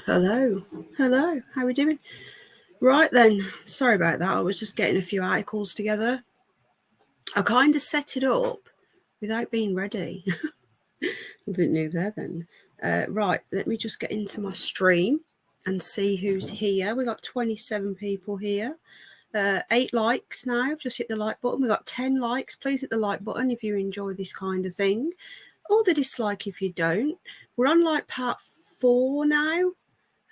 Hello, how are we doing? Right then, sorry about that. I was just getting a few articles together. I kind of set it up without being ready. I didn't know there then. Right, let me just get into my stream and see who's here. We got 27 people here. 8 likes now. Just hit the like button. We got 10 likes. Please hit the like button if you enjoy this kind of thing, or the dislike if you don't. We're on like part 4 now.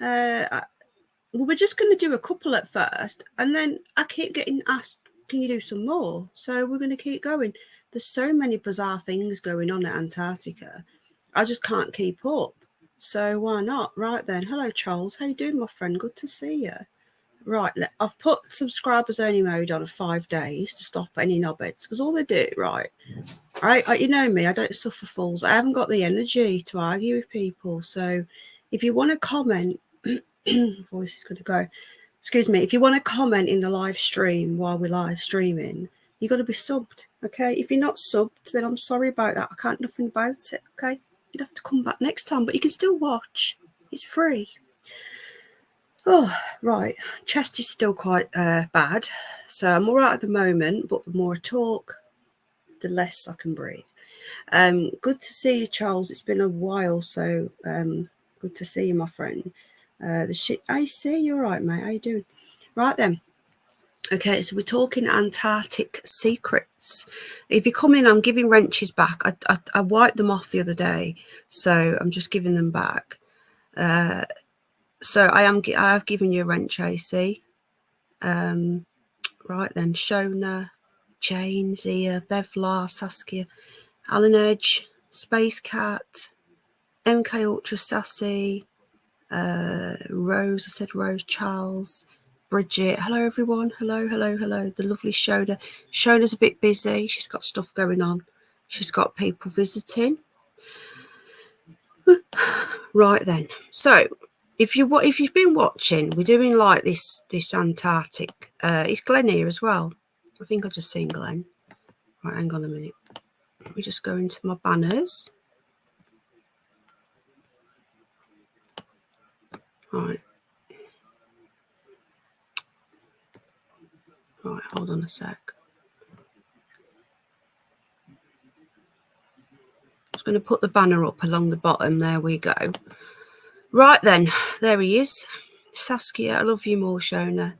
We're just going to do a couple at first, and then I keep getting asked, can you do some more? So we're going to keep going. There's so many bizarre things going on at Antarctica. I just can't keep up. So why not? Right then. Hello, Charles. How you doing, my friend? Good to see you. Right, I've put subscribers only mode on 5 days to stop any knobheads, because all they do, right, you know me, I don't suffer fools. I haven't got the energy to argue with people. So if you want to comment, voice is going to go. Excuse me. If you want to comment in the live stream while we're live streaming, you got to be subbed. Okay. If you're not subbed, then I'm sorry about that. I can't do nothing about it. Okay. You'd have to come back next time, but you can still watch. It's free. Oh, right. Chest is still quite bad. So I'm all right at the moment, but the more I talk, the less I can breathe. Good to see you, Charles. It's been a while, so good to see you, my friend. I see you're right, mate. How you doing? Right then. Okay, so we're talking Antarctic secrets. If you come in, I'm giving wrenches back. I wiped them off the other day, so I'm just giving them back. So I have given you a wrench, AC. Right then, Shona, Jane, Zia, Bevlar, Saskia, Alan Edge, Space Cat, MK Ultra Sassy, Rose, I said Rose, Charles, Bridget. Hello, everyone. Hello. The lovely Shona. Shona's a bit busy. She's got stuff going on. She's got people visiting. Right then. So, if you've been watching, we're doing like this Antarctic. Is Glenn here as well? I think I've just seen Glenn. Right, hang on a minute. Let me just go into my banners. Right, hold on a sec. I'm going to put the banner up along the bottom. There we go. Right then, there he is. Saskia, I love you more, Shona.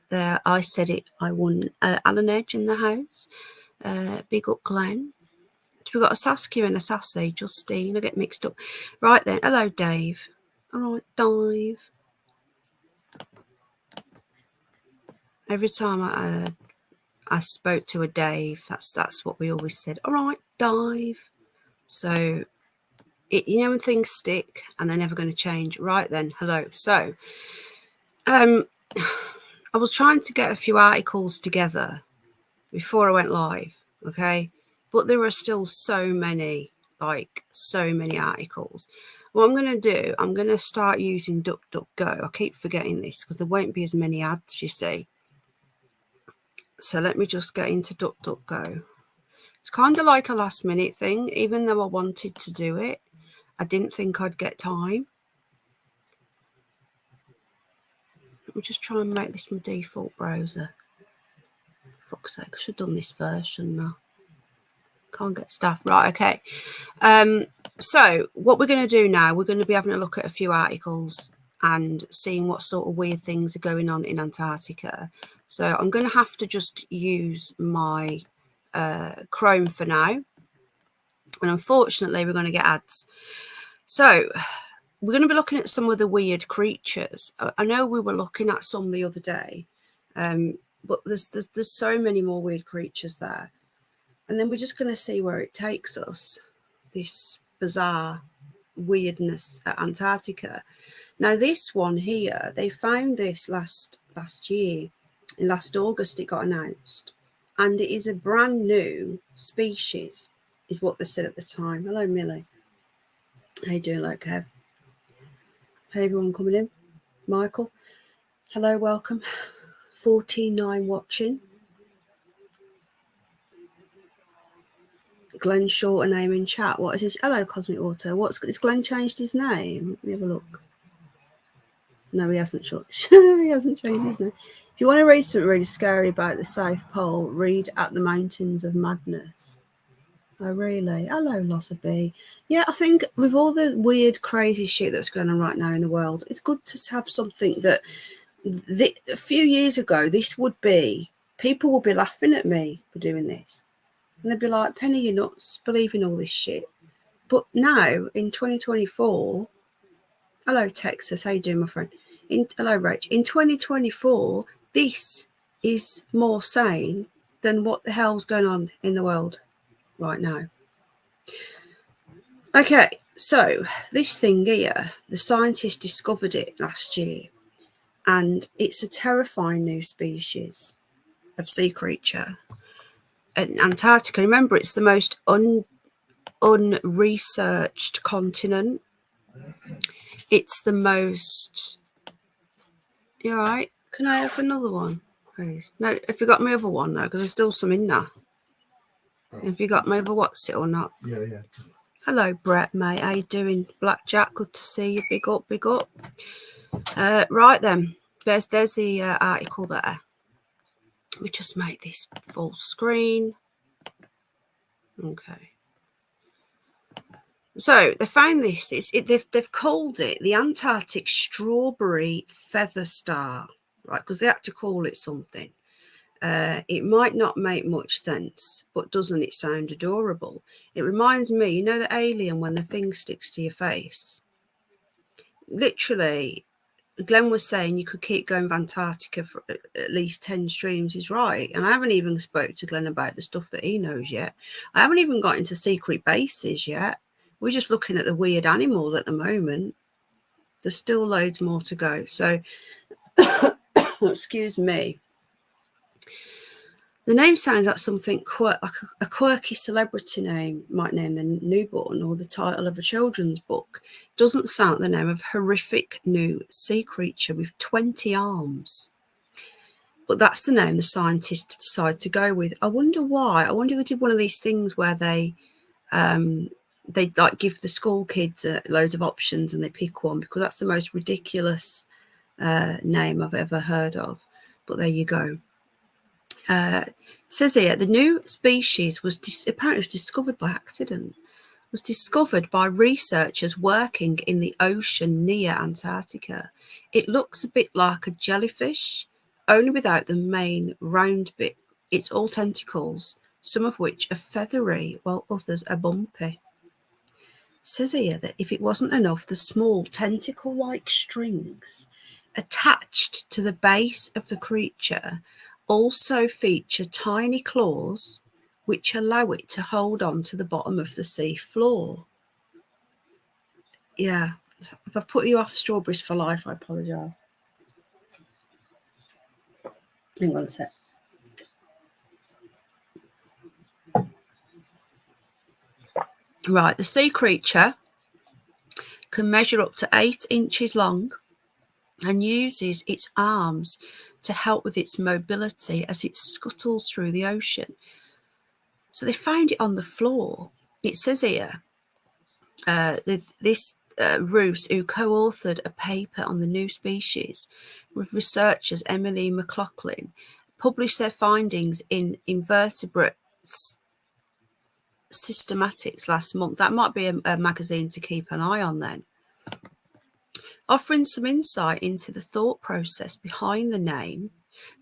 There, I said it. I won. Alan Edge in the house. Big up Glenn. We've got a Saskia and a Sassy. Justine, I get mixed up. Right then, hello, Dave. All right, Dave. Every time I spoke to a Dave, that's what we always said. All right, Dave. So, you know when things stick and they're never going to change. Right then, hello. So, I was trying to get a few articles together before I went live, okay? But there are still so many articles. What I'm going to do, I'm going to start using DuckDuckGo. I keep forgetting this because there won't be as many ads, you see. So let me just get into DuckDuckGo. It's kind of like a last minute thing. Even though I wanted to do it, I didn't think I'd get time. Let me just try and make this my default browser. Fuck's sake, I should have done this first, shouldn't I? Can't get stuff. Right, okay. So what we're going to do now, we're going to be having a look at a few articles and seeing what sort of weird things are going on in Antarctica. So I'm going to have to just use my Chrome for now. And unfortunately, we're going to get ads. So we're going to be looking at some of the weird creatures. I know we were looking at some the other day, but there's so many more weird creatures there. And then we're just going to see where it takes us, this bizarre weirdness at Antarctica. Now, this one here, they found this last year. In last August, it got announced. And it is a brand new species, is what they said at the time. Hello, Millie. How you doing, like Kev? Hey, everyone coming in. Michael. Hello, welcome. 49 watching. Glenn Short a name in chat. What is his? Hello, Cosmic Auto. Has Glenn changed his name? Let me have a look. No, he hasn't changed. He hasn't changed his name. If you want to read something really scary about the South Pole, read At the Mountains of Madness. Oh, really? Hello, Lossa B. Yeah, I think with all the weird, crazy shit that's going on right now in the world, it's good to have something that a few years ago, this would be, people would be laughing at me for doing this. And they'd be like, Penny, you're nuts, believing all this shit. But now, in 2024, hello, Texas, how you doing, my friend? Hello, Rach. In 2024, this is more sane than what the hell's going on in the world right now. Okay, so this thing here, the scientists discovered it last year, and it's a terrifying new species of sea creature. In Antarctica, remember, it's the most unresearched continent. It's the most... You all right? Can I have another one, please? No, have you got my other one, though? Because there's still some in there. Have you got my other what's it or not? Yeah. Hello, Brett, mate. How you doing? Blackjack, good to see you. Big up, big up. Right then, there's the article there. We just make this full screen. Okay. So they found this. They've called it the Antarctic strawberry feather star, right? Because they had to call it something. It might not make much sense, but doesn't it sound adorable? It reminds me, you know, the alien when the thing sticks to your face. Literally, Glenn was saying you could keep going with Antarctica for at least 10 streams. He's right. And I haven't even spoke to Glenn about the stuff that he knows yet. I haven't even got into secret bases yet. We're just looking at the weird animals at the moment. There's still loads more to go. So, excuse me. The name sounds like something like a quirky celebrity name might name their newborn, or the title of a children's book. Doesn't sound the name of a horrific new sea creature with 20 arms. But that's the name the scientists decide to go with. I wonder why. I wonder if they did one of these things where they like give the school kids loads of options and they pick one, because that's the most ridiculous name I've ever heard of. But there you go. Says here, the new species was apparently discovered by accident. Was discovered by researchers working in the ocean near Antarctica. It looks a bit like a jellyfish, only without the main round bit. It's all tentacles, some of which are feathery, while others are bumpy. Says here that if it wasn't enough, the small tentacle-like strings attached to the base of the creature also feature tiny claws which allow it to hold on to the bottom of the sea floor. Yeah, if I've put you off strawberries for life, I apologise. Hang on a sec. Right, the sea creature can measure up to 8 inches long and uses its arms to help with its mobility as it scuttles through the ocean. So they found it on the floor. It says here, this Roos, who co-authored a paper on the new species with researchers Emily McLaughlin, published their findings in Invertebrates Systematics last month. That might be a magazine to keep an eye on then. Offering some insight into the thought process behind the name,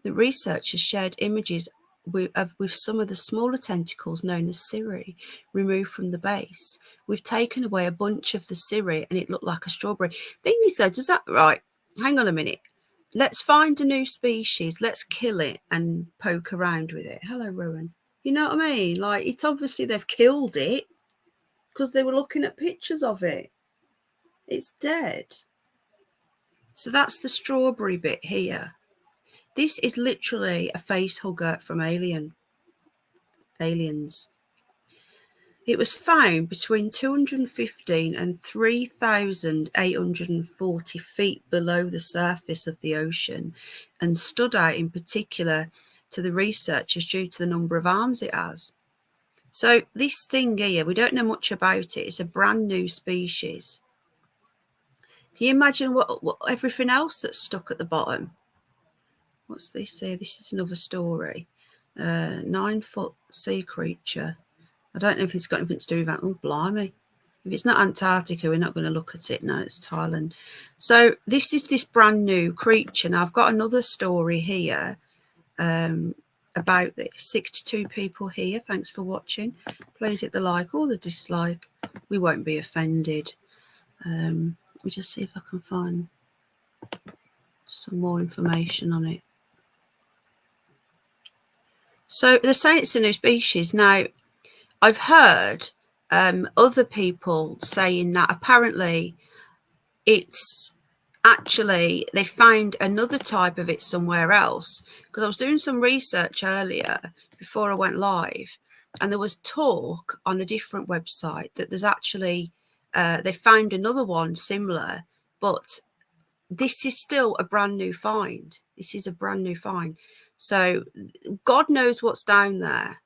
the researchers shared images with some of the smaller tentacles known as cirri removed from the base. We've taken away a bunch of the cirri and it looked like a strawberry. Thing is though, does that right? Hang on a minute. Let's find a new species. Let's kill it and poke around with it. Hello, Rowan. You know what I mean? Like, it's obviously they've killed it because they were looking at pictures of it. It's dead. So that's the strawberry bit here. This is literally a face hugger from Aliens. It was found between 215 and 3,840 feet below the surface of the ocean and stood out in particular to the researchers due to the number of arms it has. So this thing here, we don't know much about it. It's a brand new species. Can you imagine what everything else that's stuck at the bottom? What's this here? This is another story. 9-foot sea creature. I don't know if it's got anything to do with that. Oh, blimey. If it's not Antarctica, we're not going to look at it. No, it's Thailand. So this is this brand new creature. Now, I've got another story here about this. 62 people here. Thanks for watching. Please hit the like or the dislike. We won't be offended. Let me just see if I can find some more information on it. So they're saying it's a new species. Now, I've heard other people saying that apparently it's actually they found another type of it somewhere else, because I was doing some research earlier before I went live, and there was talk on a different website that there's actually they found another one similar, but this is still a brand new find. This is a brand new find. So God knows what's down there.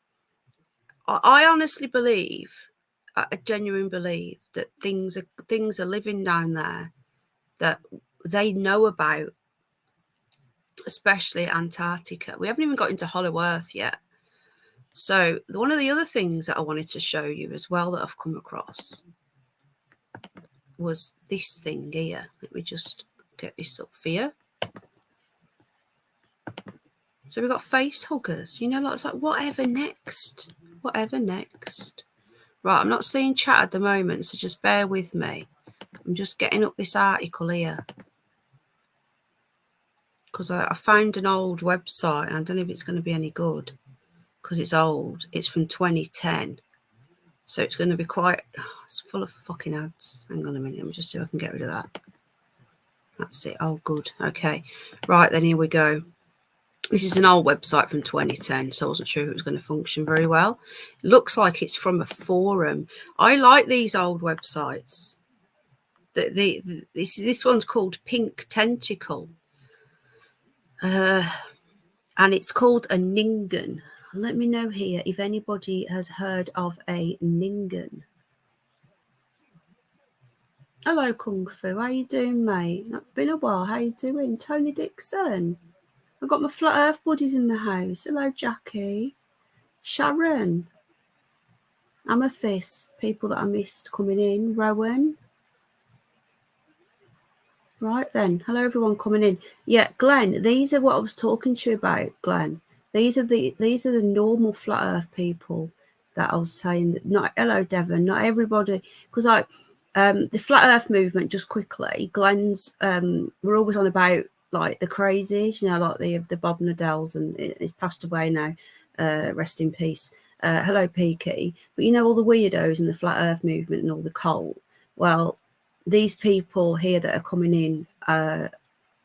I honestly believe, I genuinely believe that things are living down there that they know about, especially Antarctica. We haven't even got into Hollow Earth yet. So one of the other things that I wanted to show you as well that I've come across was this thing here. Let me just get this up for you. So we've got face huggers, you know, like, it's like whatever next. Whatever next. Right, I'm not seeing chat at the moment, so just bear with me. I'm just getting up this article here, because I found an old website, and I don't know if it's going to be any good, because it's old. It's from 2010. So it's going to be quite... it's full of fucking ads. Hang on a minute. Let me just see if I can get rid of that. That's it. Oh, good. Okay. Right, then here we go. This is an old website from 2010, so I wasn't sure if it was going to function very well. It looks like it's from a forum. I like these old websites. This one's called Pink Tentacle. And it's called a ningan. Let me know here if anybody has heard of a ningan. Hello, Kung Fu. How you doing, mate? It's been a while. How you doing? Tony Dixon. I've got my flat earth buddies in the house. Hello, Jackie. Sharon. Amethyst. People that I missed coming in. Rowan. Right then. Hello, everyone coming in. Yeah, Glenn, these are what I was talking to you about, Glenn. These are the normal flat earth people that I was saying. That not, hello, Devon. Not everybody, because the flat earth movement, just quickly, Glenn's we're always on about like the crazies, you know, like the Bob Nadel's, and it's passed away now, rest in peace. Hello, Peaky. But you know, all the weirdos in the flat earth movement and all the cult. Well, these people here that are coming in,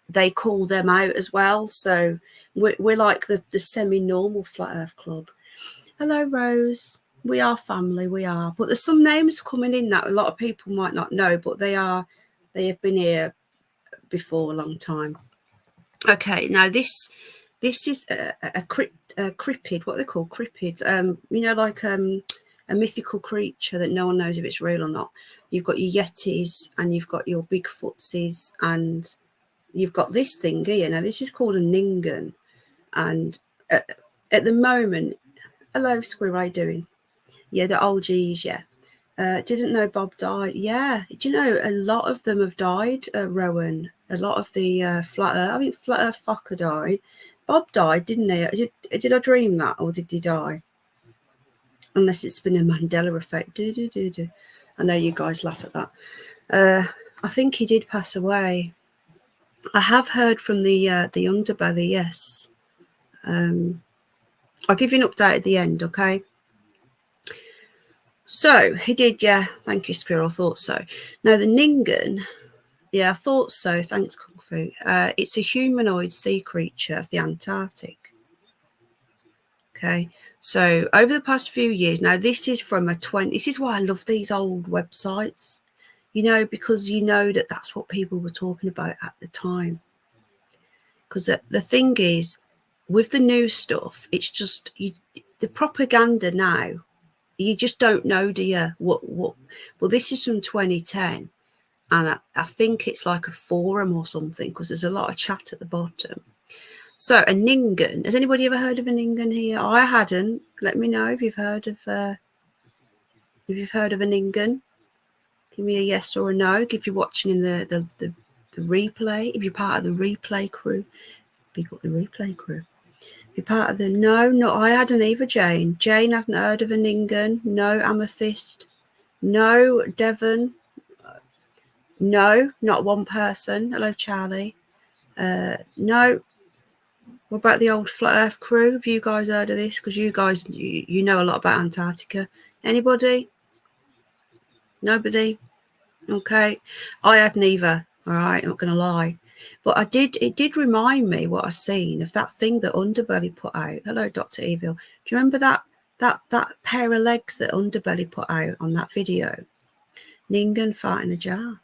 they call them out as well. So we're like the semi-normal flat earth club. Hello, Rose. We are family, we are. But there's some names coming in that a lot of people might not know, but they have been here before a long time. Okay, now this is a cryptid, what they call cryptid. You know, like a mythical creature that no one knows if it's real or not. You've got your Yetis and you've got your Bigfootsies, and you've got this thing here. Now, this is called a ningan. And at the moment, hello, Squirrel, how you doing? Yeah, the old G's, yeah. Didn't know Bob died. Yeah, do you know, a lot of them have died, Rowan. A lot of the Flat Earth, I think Flat Earth fucker died. Bob died, didn't he? Did I dream that, or did he die? Unless it's been a Mandela effect. I know you guys laugh at that. I think he did pass away. I have heard from the underbelly, yes. I'll give you an update at the end, okay? So he did, yeah. Thank you, Squirrel. I thought so. Now the ningan, yeah, I thought so. Thanks, Kung Fu. It's a humanoid sea creature of the Antarctic. Okay. So over the past few years, now this is from this is why I love these old websites, you know, because you know that that's what people were talking about at the time. Because the thing is, with the new stuff, it's just the propaganda now. You just don't know, do you? What? Well, this is from 2010, and I think it's like a forum or something, because there's a lot of chat at the bottom. So a ningan, has anybody ever heard of a ningan here? I hadn't. Let me know if you've heard of a ningan. Give me a yes or a no. If you're watching in the replay, if you're part of the replay crew, big up the replay crew. If you're part of the no, I hadn't either, Jane. Jane hadn't heard of a ningan. No, amethyst. No, Devon. No, not one person. Hello, Charlie. No. What about the old Flat Earth crew? Have you guys heard of this? Because you guys, you know a lot about Antarctica. Anybody? Nobody? Okay. I had neither. All right, I'm not going to lie. But it did remind me what I seen of that thing that Underbelly put out. Hello, Dr. Evil. Do you remember that pair of legs that Underbelly put out on that video? Ningan fart in a jar.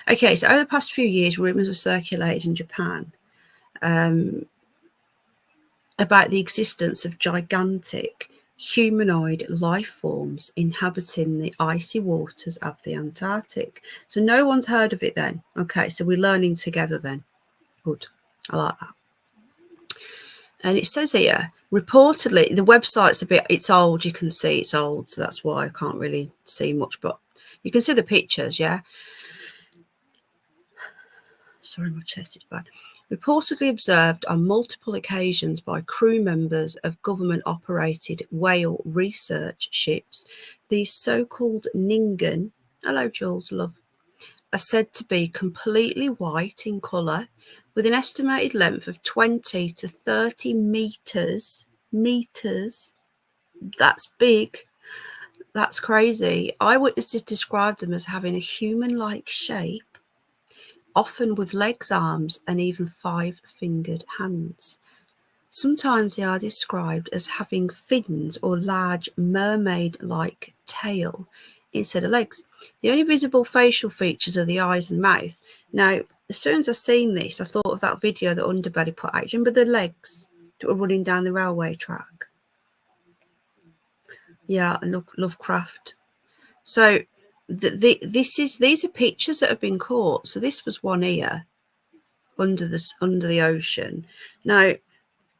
Okay, so over the past few years, rumours were circulated in Japan about the existence of gigantic humanoid life forms inhabiting the icy waters of the Antarctic. So no one's heard of it then. Okay, so we're learning together then. Good. I like that. And it says here, reportedly, the website's it's old. You can see it's old, so that's why I can't really see much, but you can see the pictures, yeah? Sorry, my chest is bad. Reportedly observed on multiple occasions by crew members of government-operated whale research ships, these so-called ningan, hello Jules, love, are said to be completely white in colour, with an estimated length of 20 to 30 metres. That's big. That's crazy. Eyewitnesses described them as having a human-like shape, often with legs, arms, and even 5-fingered hands. Sometimes they are described as having fins or large mermaid-like tail instead of legs. The only visible facial features are the eyes and mouth. Now, as soon as I seen this, I thought of that video that Underbelly put out. Remember the legs that were running down the railway track? Yeah, and Lovecraft. So these are pictures that have been caught. So this was one here under the ocean. Now,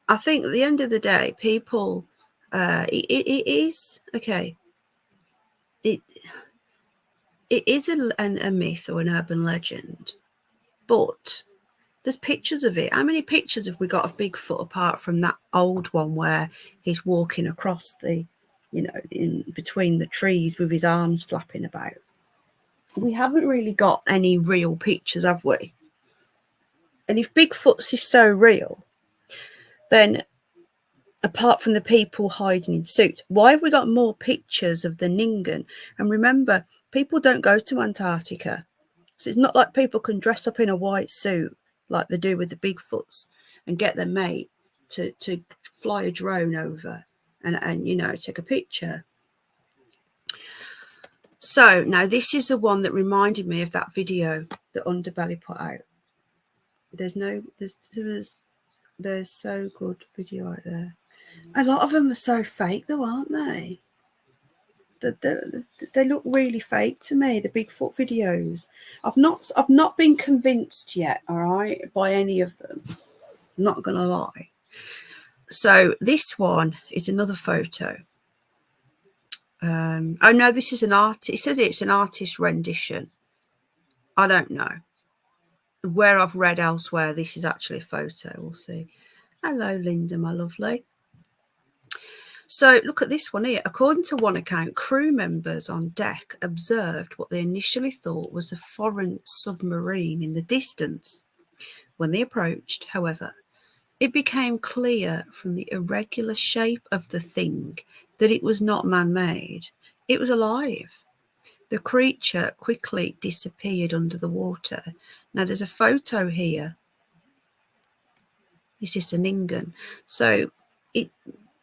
I think at the end of the day, people, it is okay. It is a myth or an urban legend, but there's pictures of it. How many pictures have we got of Bigfoot apart from that old one where he's walking across the, in between the trees with his arms flapping about? We haven't really got any real pictures, have we? And if Bigfoot is so real, then apart from the people hiding in suits, why have we got more pictures of the ningan? And remember, people don't go to Antarctica. So it's not like people can dress up in a white suit like they do with the Bigfoots and get their mate to fly a drone over and take a picture. So now this is the one that reminded me of that video that Underbelly put out. There's so good video out there. A lot of them are so fake though, aren't they? They look really fake to me, the Bigfoot videos. I've not been convinced yet, all right, by any of them. I'm not gonna lie. So this one is another photo. Oh no, this is an art. It says it's an artist rendition. I don't know. Where I've read elsewhere, this is actually a photo. We'll see. Hello, Linda, my lovely. So look at this one here. According to one account, crew members on deck observed what they initially thought was a foreign submarine in the distance. When they approached, however, it became clear from the irregular shape of the thing that it was not man-made. It was alive. The creature quickly disappeared under the water. Now there's a photo here. This is a ningan. So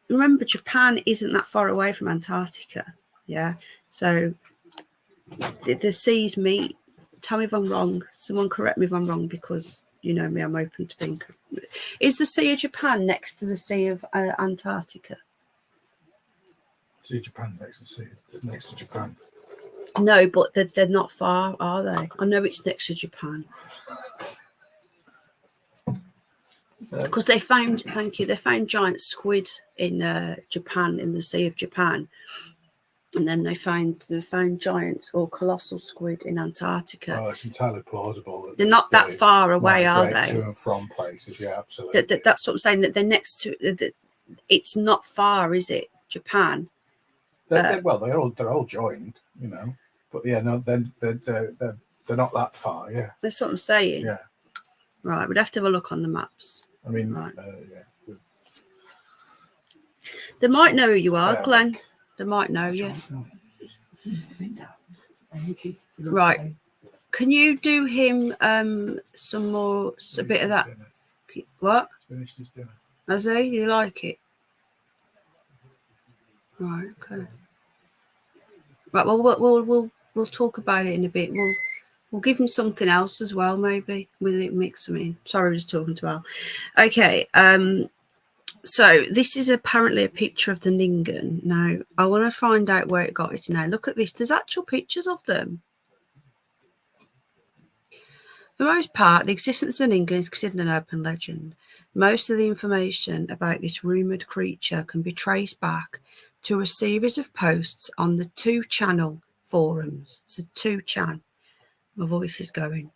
remember, Japan isn't that far away from Antarctica. Yeah. So the seas meet. Tell me if I'm wrong. Someone correct me if I'm wrong, because you know me, I'm open to being. Is the Sea of Japan next to the Sea of Antarctica? Sea of Japan next to Japan. No, but they're not far, are they? I know it's next to Japan. Because they found, thank you, they found giant squid in Japan, in the Sea of Japan. And then they found giant or colossal squid in Antarctica. Well, it's entirely plausible. They're not that far away, are they? To and from places, yeah, absolutely. That's what I'm saying. That they're next to. It's not far, is it? Japan. They're all joined, you know. But yeah, no, they're not that far. Yeah, that's what I'm saying. Yeah. Right, we'd have to have a look on the maps. I mean, right. Yeah. They might know who you are, Glenn. They might know you. Right. Can you do him some more, a bit of that? What? Finished his dinner. Has he? You like it? Right. Okay. Right. Well, we'll talk about it in a bit. We'll give him something else as well, maybe. We'll mix them in. Sorry, I was talking to Al. Okay. So this is apparently a picture of the ningan. Now, I want to find out where it got it now. Look at this. There's actual pictures of them. For the most part, the existence of the ningan is considered an open legend. Most of the information about this rumoured creature can be traced back to a series of posts on the 2chan forums. So 2chan. My voice is going.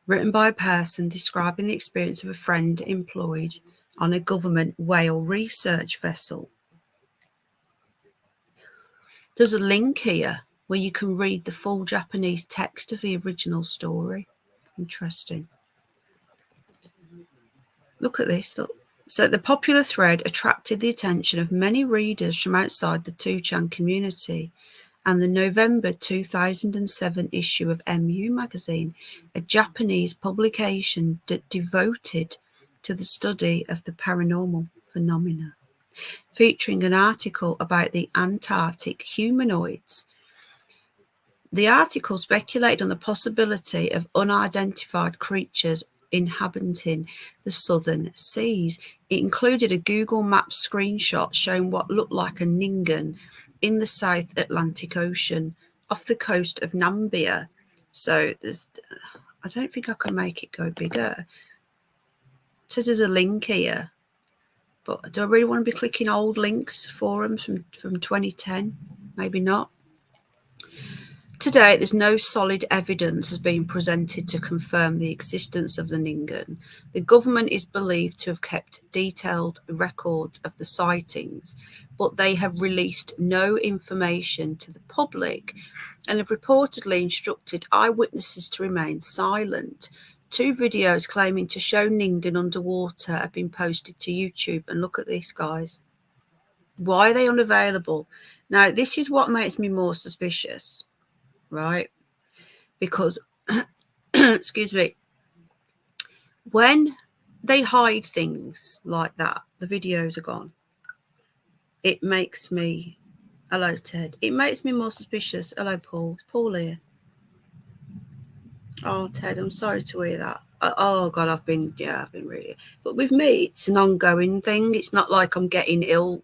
Written by a person describing the experience of a friend employed on a government whale research vessel. There's a link here where you can read the full Japanese text of the original story. Interesting. Look at this. Look. So the popular thread attracted the attention of many readers from outside the 2chan community, and the November 2007 issue of MU magazine, a Japanese publication devoted to the study of the paranormal phenomena, featuring an article about the Antarctic humanoids. The article speculated on the possibility of unidentified creatures inhabiting the southern seas. It included a Google Maps screenshot showing what looked like a ningan in the South Atlantic Ocean off the coast of Namibia. So I don't think I can make it go bigger. It says there's a link here, but do I really want to be clicking old links, forums from 2010? Maybe not. To date, there's no solid evidence has been presented to confirm the existence of the ningan. The government is believed to have kept detailed records of the sightings, but they have released no information to the public and have reportedly instructed eyewitnesses to remain silent. 2 videos claiming to show ningan underwater have been posted to YouTube. And look at this, guys. Why are they unavailable? Now, this is what makes me more suspicious. Right, because excuse me, when they hide things like that, the videos are gone. It makes me, hello Ted, it makes me more suspicious. Hello Paul, it's Paul here. Oh Ted, I'm sorry to hear that. Oh God, I've been really, but with me it's an ongoing thing. It's not like I'm getting ill,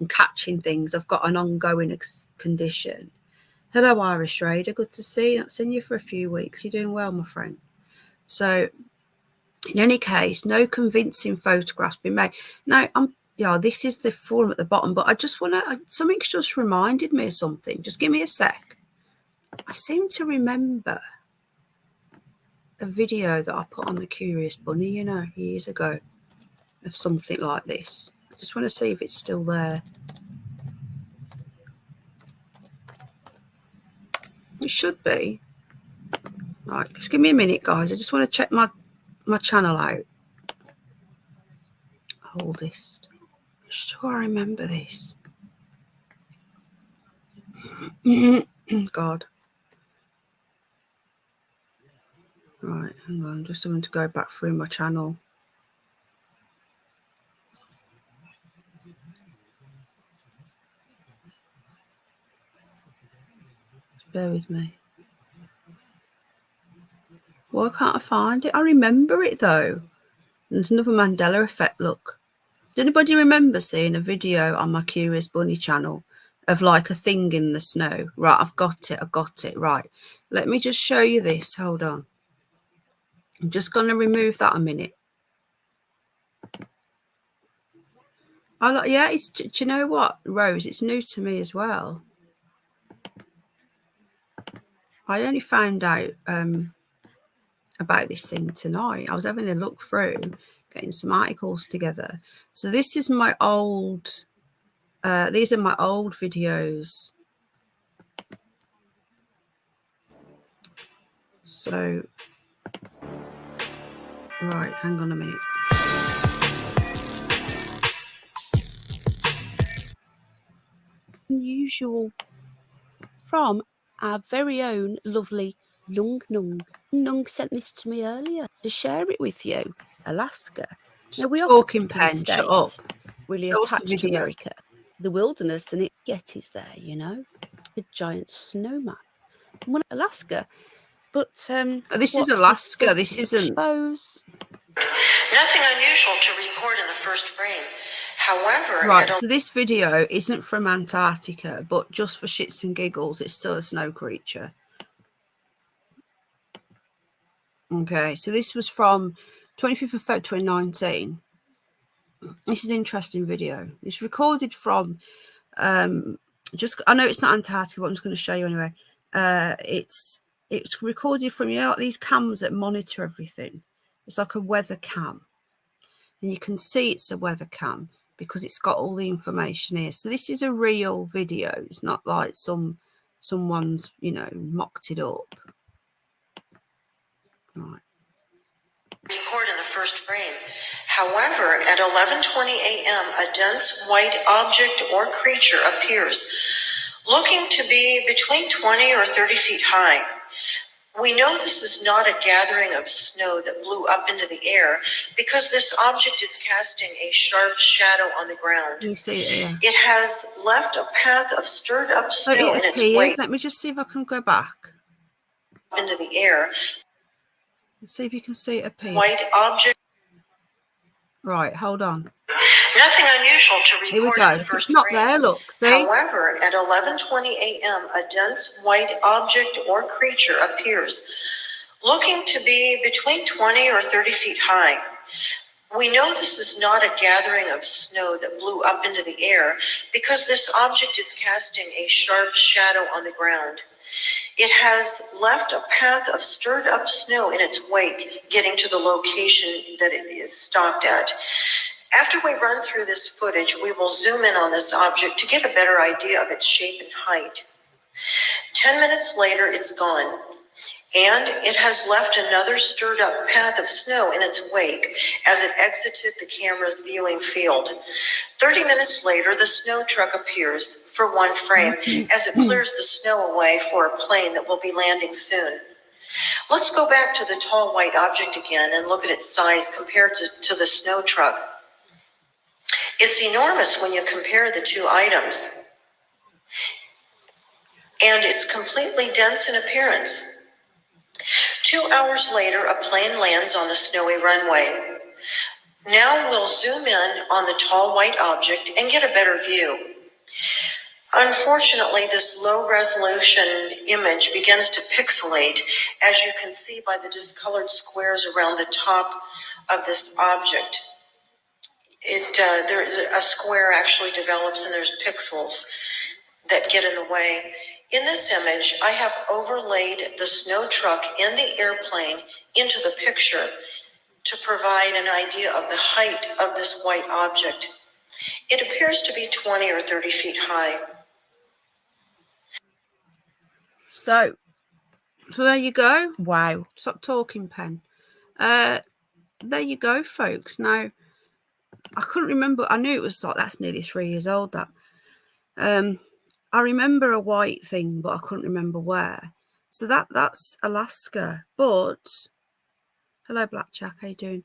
I'm catching things. I've got an ongoing condition. Hello, Irish Raider. Good to see you. Not seen you for a few weeks. You're doing well, my friend. So, in any case, no convincing photographs been made. Now, this is the forum at the bottom, but I just want to. Something's just reminded me of something. Just give me a sec. I seem to remember a video that I put on the Curious Bunny, years ago, of something like this. I just want to see if it's still there. It should be. Right, just give me a minute, guys. I just want to check my channel out. Oldest. I'm sure I remember this. God. Right, hang on. Just having to go back through my channel. Bear with me. Why can't I find it? I remember it though. There's another Mandela effect. Look. Does anybody remember seeing a video on my Curious Bunny channel of like a thing in the snow. Right, I've got it. Right, let me just show you this. Hold on. I'm just going to remove that a minute. Yeah, do you know what, Rose? It's new to me as well. I only found out about this thing tonight. I was having a look through, getting some articles together. So this is my old, these are my old videos. So, right, hang on a minute. Unusual from our very own lovely Nung Nung. Nung sent this to me earlier to share it with you. Alaska. Now we are Talking pen, shut up. Really attached to America. The wilderness and its yetis there, you know. A giant snowman. Alaska. But this is Alaska. This isn't. Nothing unusual to report in the first frame. However, right, so this video isn't from Antarctica, but just for shits and giggles, it's still a snow creature. Okay, so this was from 25th of February 2019. This is an interesting video. It's recorded from, I know it's not Antarctica, but I'm just going to show you anyway. It's recorded from, you know, like these cams that monitor everything. It's like a weather cam. And you can see it's a weather cam because it's got all the information here. So this is a real video. It's not like someone's, you know, mocked it up. Right. Report in the first frame. However, at 11:20 a.m., a dense white object or creature appears, looking to be between 20 or 30 feet high. We know this is not a gathering of snow that blew up into the air because this object is casting a sharp shadow on the ground. You see it here. It has left a path of stirred up snow in its wake. Let me just see if I can go back into the air. See if you can see it appear. White object. Right, hold on. Nothing unusual to report. Here we go. In the first it's not frame. there, look, see? However, at 11:20 a.m., a dense white object or creature appears, looking to be between 20 or 30 feet high. We know this is not a gathering of snow that blew up into the air because this object is casting a sharp shadow on the ground. It has left a path of stirred up snow in its wake, getting to the location that it is stopped at. After we run through this footage, we will zoom in on this object to get a better idea of its shape and height. 10 minutes later, it's gone, and it has left another stirred up path of snow in its wake as it exited the camera's viewing field. 30 minutes later, the snow truck appears for one frame as it clears the snow away for a plane that will be landing soon. Let's go back to the tall white object again and look at its size compared to the snow truck. It's enormous when you compare the two items, and it's completely dense in appearance. 2 hours later, a plane lands on the snowy runway. Now we'll zoom in on the tall white object and get a better view. Unfortunately, this low-resolution image begins to pixelate, as you can see by the discolored squares around the top of this object. A square actually develops and there's pixels that get in the way. In this image, I have overlaid the snow truck and the airplane into the picture to provide an idea of the height of this white object. It appears to be 20 or 30 feet high. So there you go. Wow. Stop talking, pen. There you go, folks. Now, I couldn't remember. I knew it was like, that's nearly 3 years old, that. I remember a white thing, but I couldn't remember where. So that's Alaska. But hello, Blackjack. How you doing?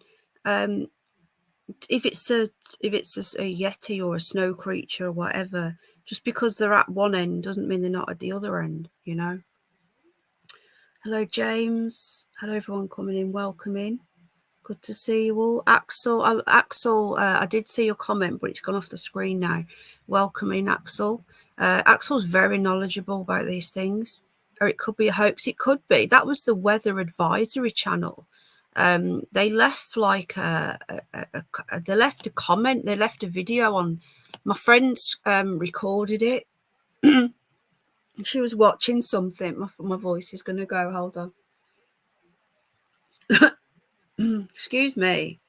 If it's a yeti or a snow creature or whatever, just because they're at one end doesn't mean they're not at the other end, you know. Hello, James. Hello, everyone coming in. Welcome in. Good to see you all. Axel, I did see your comment, but it's gone off the screen now. Welcome in, Axel. Axel's very knowledgeable about these things. Or it could be a hoax. It could be. That was the Weather Advisory channel. They left like they left a comment. They left a video on. My friend recorded it. She was watching something. My voice is going to go. Hold on. Excuse me.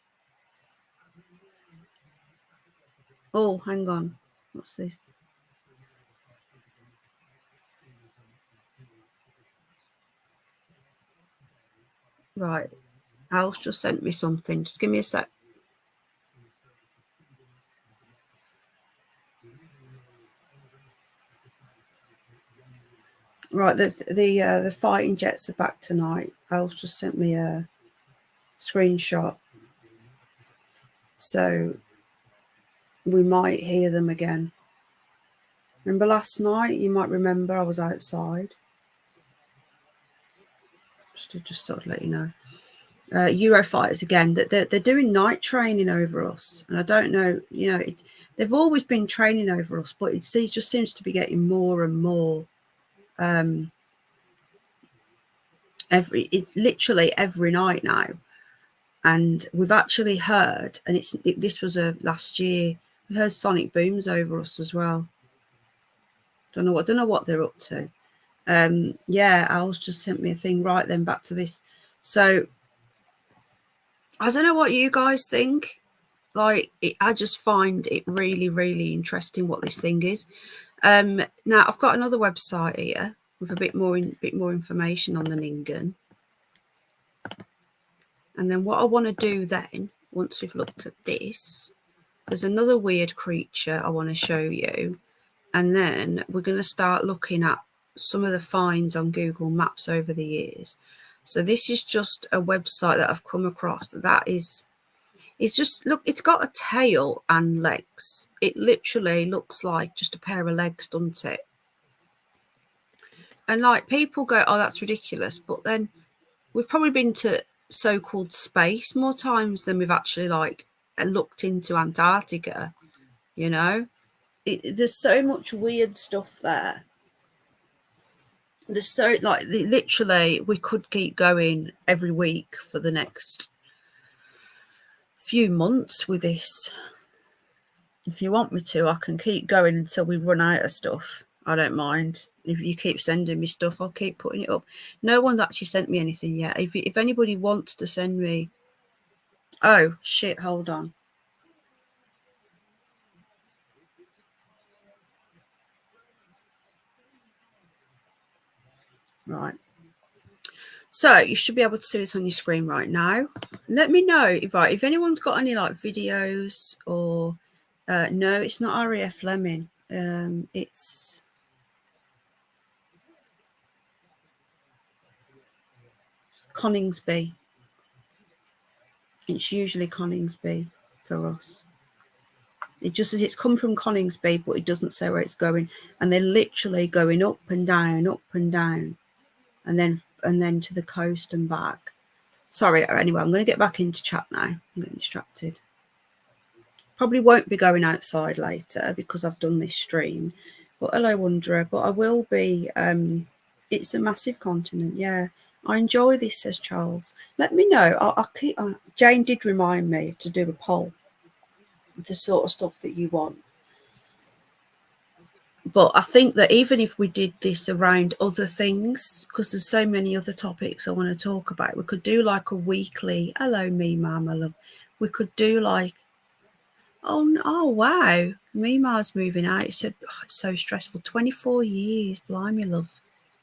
Oh, hang on. What's this? Right. Al's just sent me something. Just give me a sec. Right, the fighting jets are back tonight. Al's just sent me a screenshot. So we might hear them again. Remember last night? You might remember I was outside. Just sort of let you know. Eurofighters again, that they're doing night training over us. And I don't know, you know, they've always been training over us, but it just seems to be getting more and more. It's literally every night now. And we've actually heard, and this was last year, we heard sonic booms over us as well. Don't know what they're up to. Yeah, Al's just sent me a thing. Right then, back to this. So I don't know what you guys think. Like, I just find it really, really interesting what this thing is. Now I've got another website here with a bit more information on the ningan. And then what I want to do then, once we've looked at this, there's another weird creature I want to show you. And then we're going to start looking at some of the finds on Google Maps over the years. So this is just a website that I've come across. That is, it's just, look, it's got a tail and legs. It literally looks like just a pair of legs, doesn't it? And like, people go, oh, that's ridiculous. But then we've probably been to so-called space more times than we've actually like looked into Antarctica, you know. There's so much weird stuff there. There's so, like, literally we could keep going every week for the next few months with this. If you want me to, I can keep going until we run out of stuff. I don't mind. If you keep sending me stuff, I'll keep putting it up. No one's actually sent me anything yet. If anybody wants to send me... Oh, shit, hold on. Right. So you should be able to see this on your screen right now. Let me know if anyone's got any like videos or... no, it's not RAF Fleming. It's... Coningsby. It's usually Coningsby for us. It just says it's come from Coningsby, but it doesn't say where it's going. And they're literally going up and down, and then to the coast and back. Sorry, anyway, I'm going to get back into chat now. I'm getting distracted. Probably won't be going outside later because I've done this stream. But hello, Wanderer. But I will be. It's a massive continent, yeah. I enjoy this, says Charles. Let me know. I'll keep. Jane did remind me to do a poll of the sort of stuff that you want. But I think that even if we did this around other things, because there's so many other topics I want to talk about, we could do like a weekly. Hello, Mima, my love. We could do like. Oh wow, Mima's moving out. It's so stressful. 24 years, blimey, love.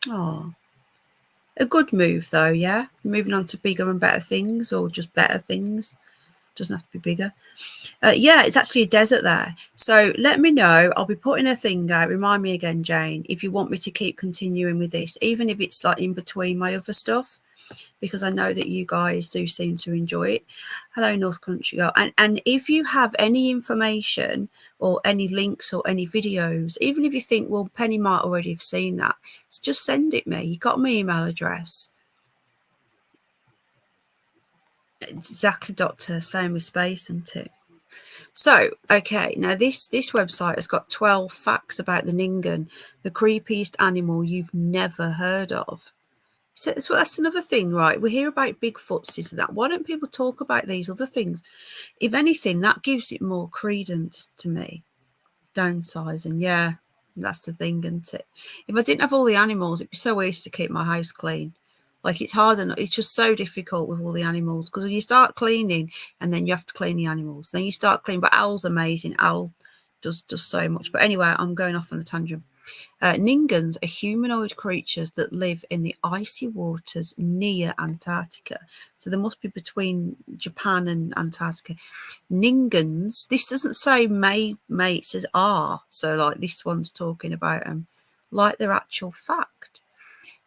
Oh. A good move though, yeah. Moving on to bigger and better things, or just better things. Doesn't have to be bigger. Yeah, it's actually a desert there. So let me know. I'll be putting a thing out. Remind me again, Jane, if you want me to keep continuing with this, even if it's like in between my other stuff, because I know that you guys do seem to enjoy it. Hello, North Country Girl. And if you have any information or any links or any videos, even if you think, well, Penny might already have seen that, just send it me. You got my email address. Exactly, Doctor. Same with space, isn't it? So, okay, now this website has got 12 facts about the ningan, the creepiest animal you've never heard of. So that's another thing, right? We hear about Bigfoots and that. Why don't people talk about these other things? If anything, that gives it more credence to me. Downsizing, yeah, that's the thing, isn't it? If I didn't have all the animals, it'd be so easy to keep my house clean. Like, it's hard enough. It's just so difficult with all the animals, because when you start cleaning and then you have to clean the animals, then you start cleaning. But Owl's amazing. Owl does so much. But anyway, I'm going off on a tangent. Ningans are humanoid creatures that live in the icy waters near Antarctica. So they must be between Japan and Antarctica. Ningans, this doesn't say may, it says are. So like this one's talking about like their actual fact.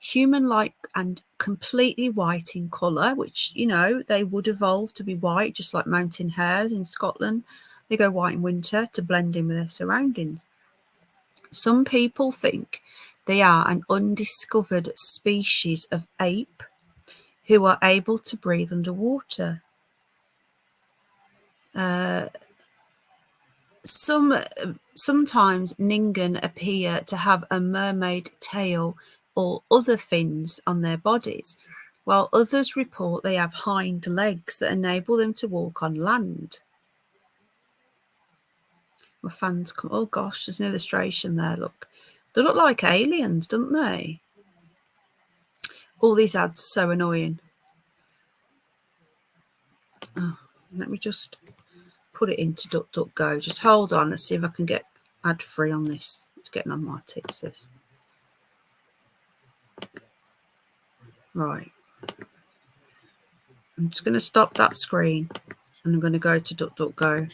Human-like and completely white in colour, which, you know, they would evolve to be white, just like mountain hares in Scotland. They go white in winter to blend in with their surroundings. Some people think they are an undiscovered species of ape who are able to breathe underwater. Sometimes ningan appear to have a mermaid tail or other fins on their bodies, while others report they have hind legs that enable them to walk on land. My fans come, oh gosh, there's an illustration there, look. They look like aliens, don't they? All these ads are so annoying. Oh, let me just put it into DuckDuckGo. Just hold on, let's see if I can get ad free on this. It's getting on my tits, this. Right. I'm just going to stop that screen and I'm going to go to DuckDuckGo.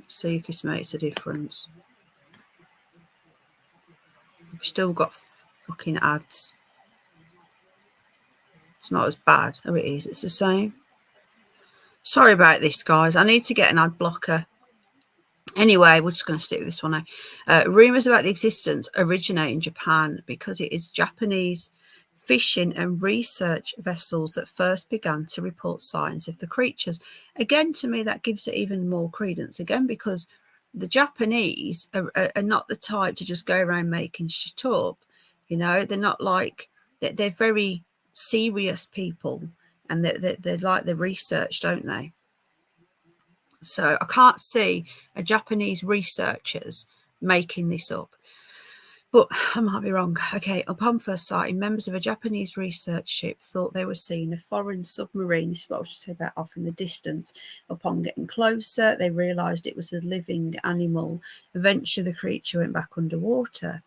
See if this makes a difference. We've still got fucking ads. It's not as bad. Oh, it is. It's the same. Sorry about this, guys. I need to get an ad blocker. Anyway, we're just going to stick with this one now. Rumours about the existence originate in Japan because it is Japanese fishing and research vessels that first began to report signs of the creatures. Again, to me, that gives it even more credence. Again, because the Japanese are not the type to just go around making shit up. You know, they're not like, they're very serious people, and they're like the research, don't they? So I can't see a Japanese researchers making this up, but I might be wrong. Okay, upon first sighting, members of a Japanese research ship thought they were seeing a foreign submarine. This is what I was just saying about off in the distance. Upon getting closer, they realised it was a living animal. Eventually, the creature went back underwater.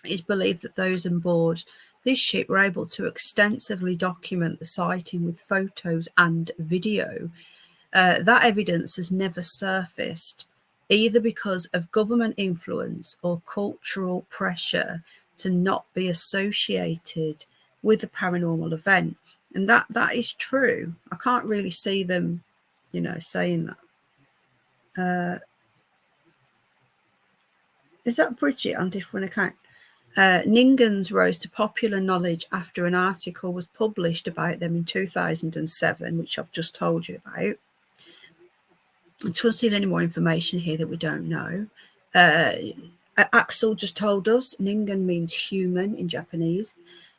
It's believed that those on board this ship were able to extensively document the sighting with photos and video. That evidence has never surfaced, either because of government influence or cultural pressure to not be associated with a paranormal event. And that is true. I can't really see them, you know, saying that. Is that Bridget on different account? Ningans rose to popular knowledge after an article was published about them in 2007, which I've just told you about. I just want to see if there's any more information here that we don't know. Axel just told us Ningan means human in Japanese.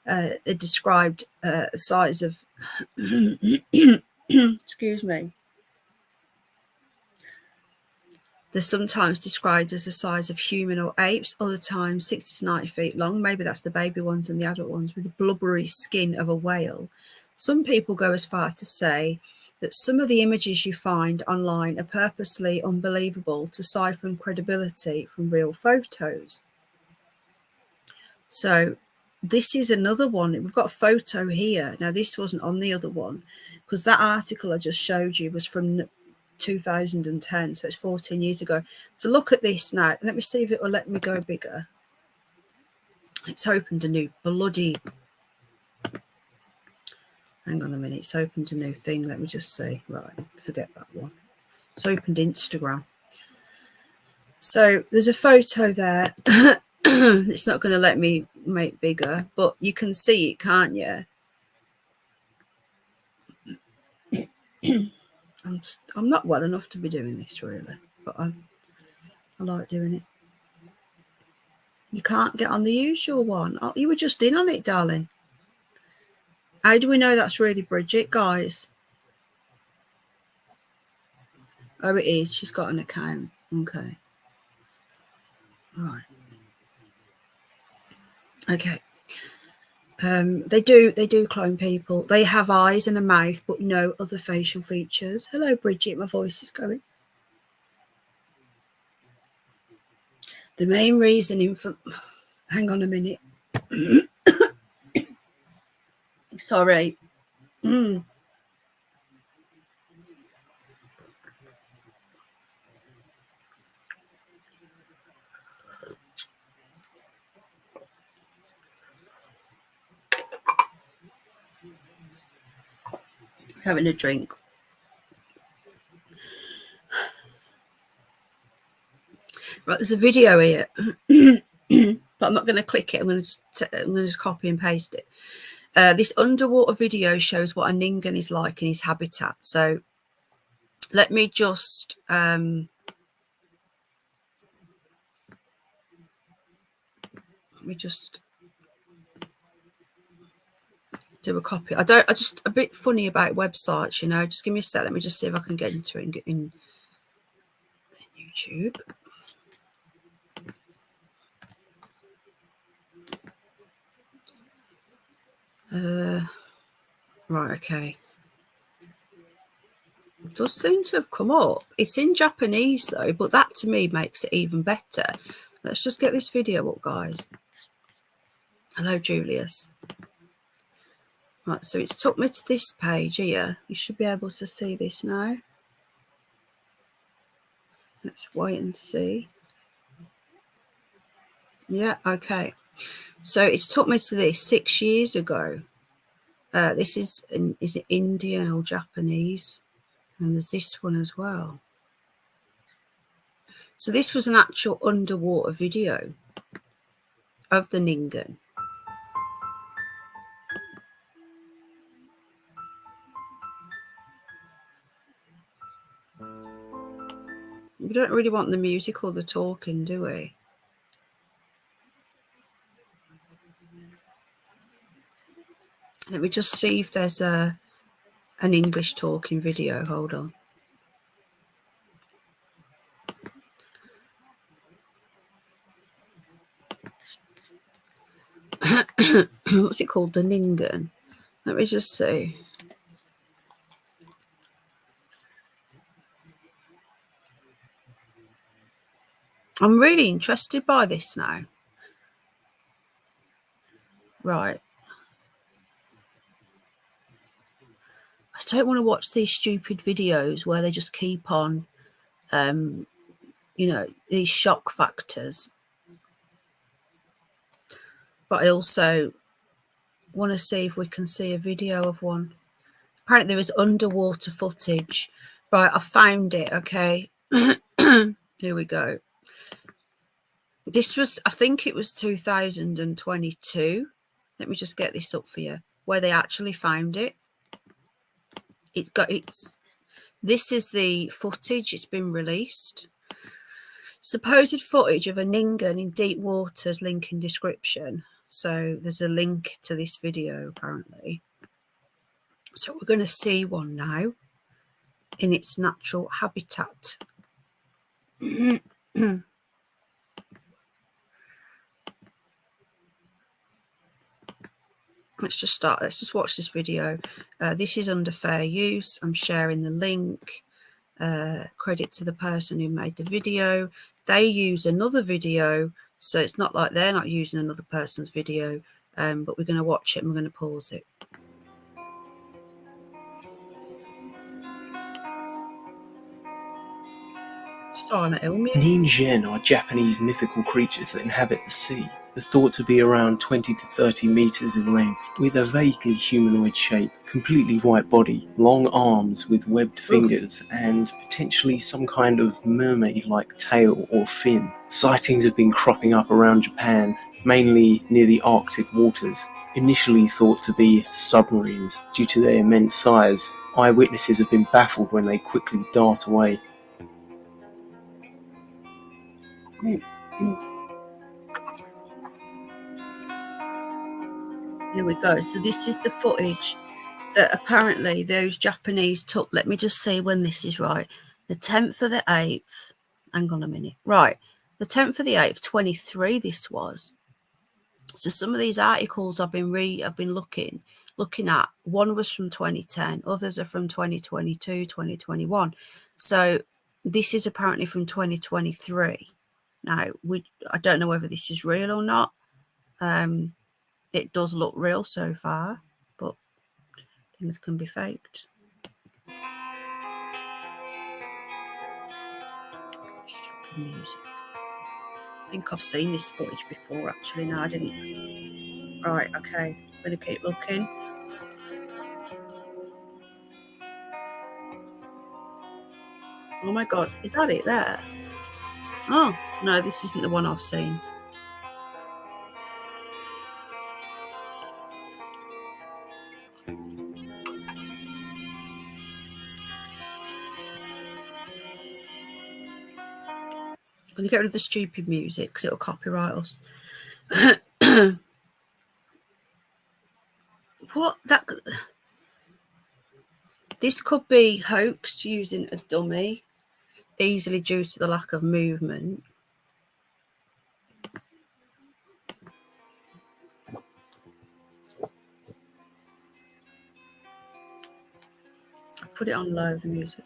It described a size of, excuse me. They're sometimes described as the size of human or apes, other times 60 to 90 feet long. Maybe that's the baby ones and the adult ones, with the blubbery skin of a whale. Some people go as far to say that some of the images you find online are purposely unbelievable to siphon credibility from real photos. So this is another one. We've got a photo here. Now, this wasn't on the other one because that article I just showed you was from 2010, so it's 14 years ago. So look at this now. Let me see if it will let me go bigger. It's opened a new bloody... Hang on a minute. It's opened a new thing. Let me just see. Right, forget that one. It's opened Instagram. So there's a photo there It's not going to let me make bigger, but you can see it, can't you? I'm not well enough to be doing this, really, but I like doing it. You can't get on the usual one. Oh, you were just in on it, darling. How do we know that's really Bridget, guys? Oh, it is. She's got an account. Okay. Right. Okay. They do clone people. They have eyes and a mouth, but no other facial features. Hello, Bridget. My voice is going. The main reasoning for... Hang on a minute. Sorry. Having a drink. Right, there's a video here, but I'm not going to click it. I'm going to just copy and paste it. This underwater video shows what a ningan is like in his habitat. So let me just do a copy. I just a bit funny about websites, you know. Just give me a sec. Let me just see if I can get into it and get in YouTube. Right, okay. It does seem to have come up. It's in Japanese though, but that to me makes it even better. Let's just get this video up, guys. Hello, Julius. Right, so it's took me to this page here. You should be able to see this now. Let's wait and see. Yeah, okay. So it's took me to this 6 years ago. This is it Indian or Japanese? And there's this one as well. So this was an actual underwater video of the ningan. We don't really want the music or the talking, do we? Let me just see if there's an English talking video. Hold on. What's it called? The ningan. Let me just see. I'm really interested by this now. Right. I don't want to watch these stupid videos where they just keep on, you know, these shock factors. But I also want to see if we can see a video of one. Apparently there is underwater footage. Right, I found it, okay. Here we go. This was, I think it was 2022. Let me just get this up for you, where they actually found it. This is the footage. It's been released. Supposed footage of a ningan in deep waters, link in description. So there's a link to this video apparently. So we're going to see one now in its natural habitat. Let's just watch this video. This is under fair use. I'm sharing the link. Credit to the person who made the video. They use another video, so it's not like they're not using another person's video, but we're going to watch it and we're going to pause it. Ningan are Japanese mythical creatures that inhabit the sea. are thought to be around 20 to 30 meters in length, with a vaguely humanoid shape, completely white body, long arms with webbed fingers, and potentially some kind of mermaid-like tail or fin. Sightings have been cropping up around Japan, mainly near the Arctic waters. Initially thought to be submarines due to their immense size, eyewitnesses have been baffled when they quickly dart away. Here we go. So this is the footage that apparently those Japanese took. Let me just see when this is right. The 10th of the 8th. Hang on a minute. Right. The 10th of the 8th, 23 this was. So some of these articles I've been looking at. One was from 2010. Others are from 2022, 2021. So this is apparently from 2023. Now, I don't know whether this is real or not. It does look real so far, but things can be faked. Shopping music. I think I've seen this footage before, actually. No, I didn't. Right, okay. I'm going to keep looking. Oh my God, is that it there? Oh, no, this isn't the one I've seen. I'm going to get rid of the stupid music because it'll copyright us. What? This could be hoaxed using a dummy, easily due to the lack of movement. I put it on low, the music,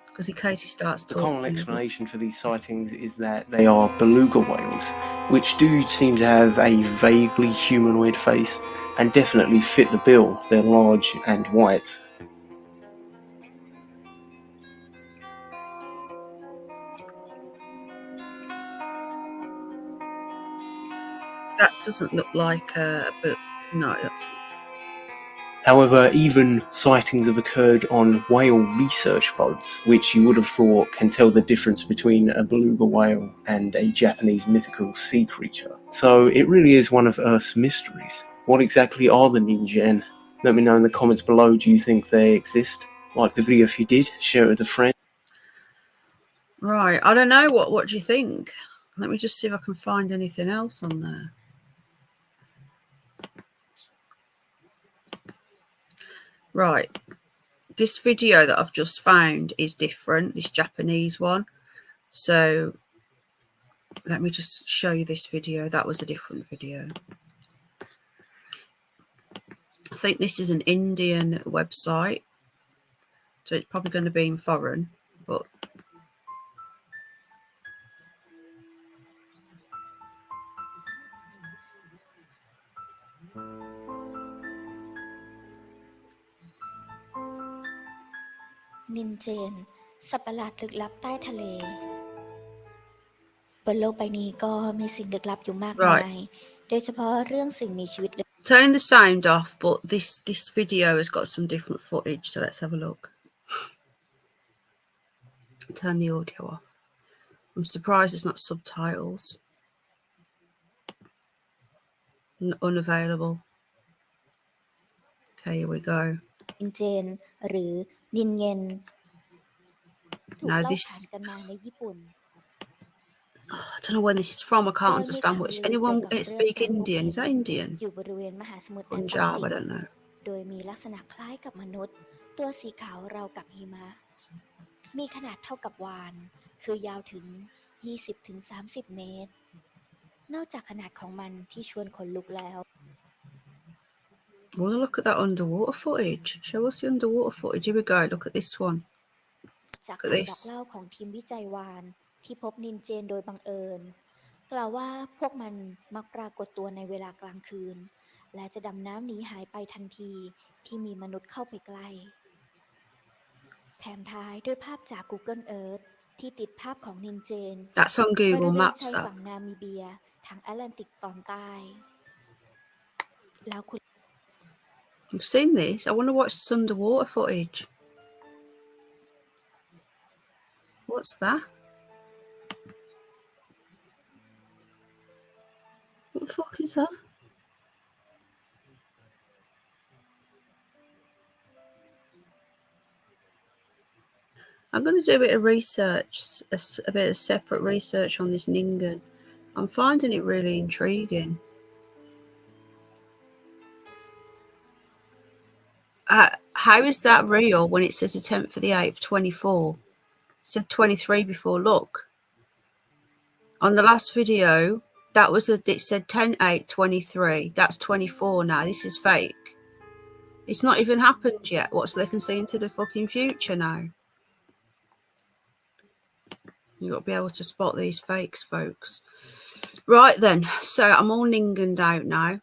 because in case he starts The talking. common explanation for these sightings is that they are beluga whales, which do seem to have a vaguely humanoid face and definitely fit the bill. They're large and white. That doesn't look like but no, that's. However, even sightings have occurred on whale research boats, which you would have thought can tell the difference between a beluga whale and a Japanese mythical sea creature. So it really is one of Earth's mysteries. What exactly are the ningan? Let me know in the comments below, do you think they exist? Like the video if you did, share it with a friend. Right, I don't know, what do you think? Let me just see if I can find anything else on there. Right, this video that I've just found is different, this Japanese one. So let me just show you this video. That was a different video. I think this is an Indian website, so it's probably going to be in foreign, but ningan สัตว์ประหลาดลึกลับใต้ทะเลบนโลกใบนี้ก็มีสิ่งลึกลับอยู่มากมายโดยเฉพาะเรื่องสิ่งมีชีวิต Turning the sound off, but this video has got some different footage, so let's have a look. Turn the audio off. I'm surprised it's not subtitles. Unavailable. Okay, here we go. นินเจนหรือนินเงินถูก Now เล่า this, ขานกันมาในญี่ปุ่น I don't know where this is from. I can't understand much. Anyone speak Indian? Is that Indian? อยู่บริเวณมหาสมุทรแอนตาร์ก Punjab, ติ I ก don't know. โดยมีลักษณะคล้ายกับมนุษย์ตัวสีขาวราวกับหิมะมีขนาดเท่ากับวาฬคือยาวถึง 20-30 เมตรนอกจากขนาดของมันที่ชวนขนลุกแล้ว I want to look at that underwater footage. Show us the underwater footage. Here we go. Look at this one. จาก Look at คำบอก this. เล่าของทีมวิจัยวาฬที่พบนินเจนโดยบังเอิญกล่าวว่าพวกมันมักปรากฏตัวในเวลากลางคืนและจะดำน้ำหนีหายไปทันทีที่มีมนุษย์เข้าไปใกล้แถมท้ายด้วยภาพจาก Google Earth ที่ติดภาพของนินเจน That's on บริ Google เวณ Maps, ชาย that. ฝั่งนามิเบีย ทางแอตแลนติกตอนใต้แล้วคุณ I've seen this. I want to watch this underwater footage. What's that? What the fuck is that? I'm going to do a bit of research, a bit of separate research on this ningan. I'm finding it really intriguing. How is that real when it says the 10th for the 8th, 24? It said 23 before. Look. On the last video, it said 10, 8, 23. That's 24 now. This is fake. It's not even happened yet. What, so they can see into the fucking future now? You've got to be able to spot these fakes, folks. Right then, so I'm all ninganed out now.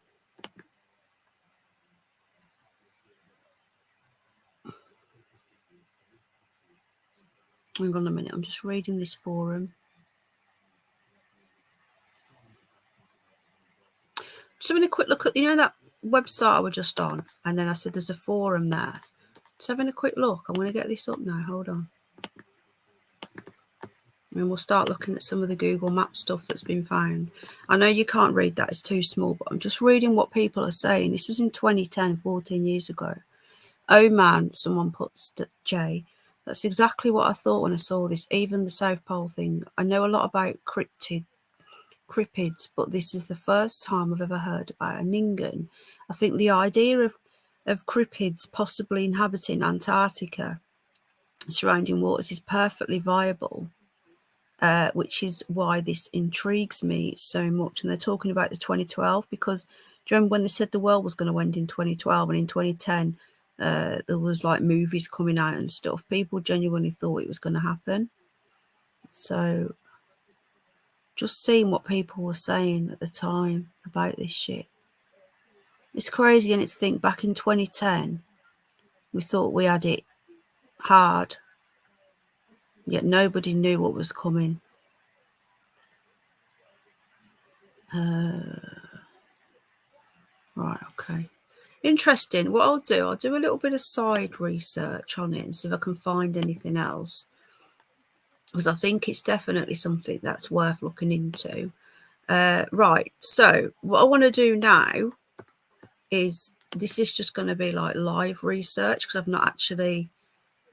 Hang on a minute, I'm just reading this forum. Just having a quick look at, you know, that website I was just on, and then I said there's a forum there. Just having a quick look. I'm going to get this up now. Hold on. And we'll start looking at some of the Google Map stuff that's been found. I know you can't read that, it's too small, but I'm just reading what people are saying. This was in 2010, 14 years ago. Oh man, someone puts J. That's exactly what I thought when I saw this, even the South Pole thing. I know a lot about cryptids, but this is the first time I've ever heard about a ningan. I think the idea of cryptids possibly inhabiting Antarctica, surrounding waters, is perfectly viable. Which is why this intrigues me so much. And they're talking about the 2012 because do you remember when they said the world was going to end in 2012 and in 2010 there was like movies coming out and stuff. People genuinely thought it was going to happen. So just seeing what people were saying at the time about this shit. It's crazy, and it's to think back in 2010 we thought we had it hard, yet nobody knew what was coming. Right, okay. Interesting. What I'll do a little bit of side research on it and see if I can find anything else, because I think it's definitely something that's worth looking into. Right, so what I want to do now is, this is just going to be like live research because I've not actually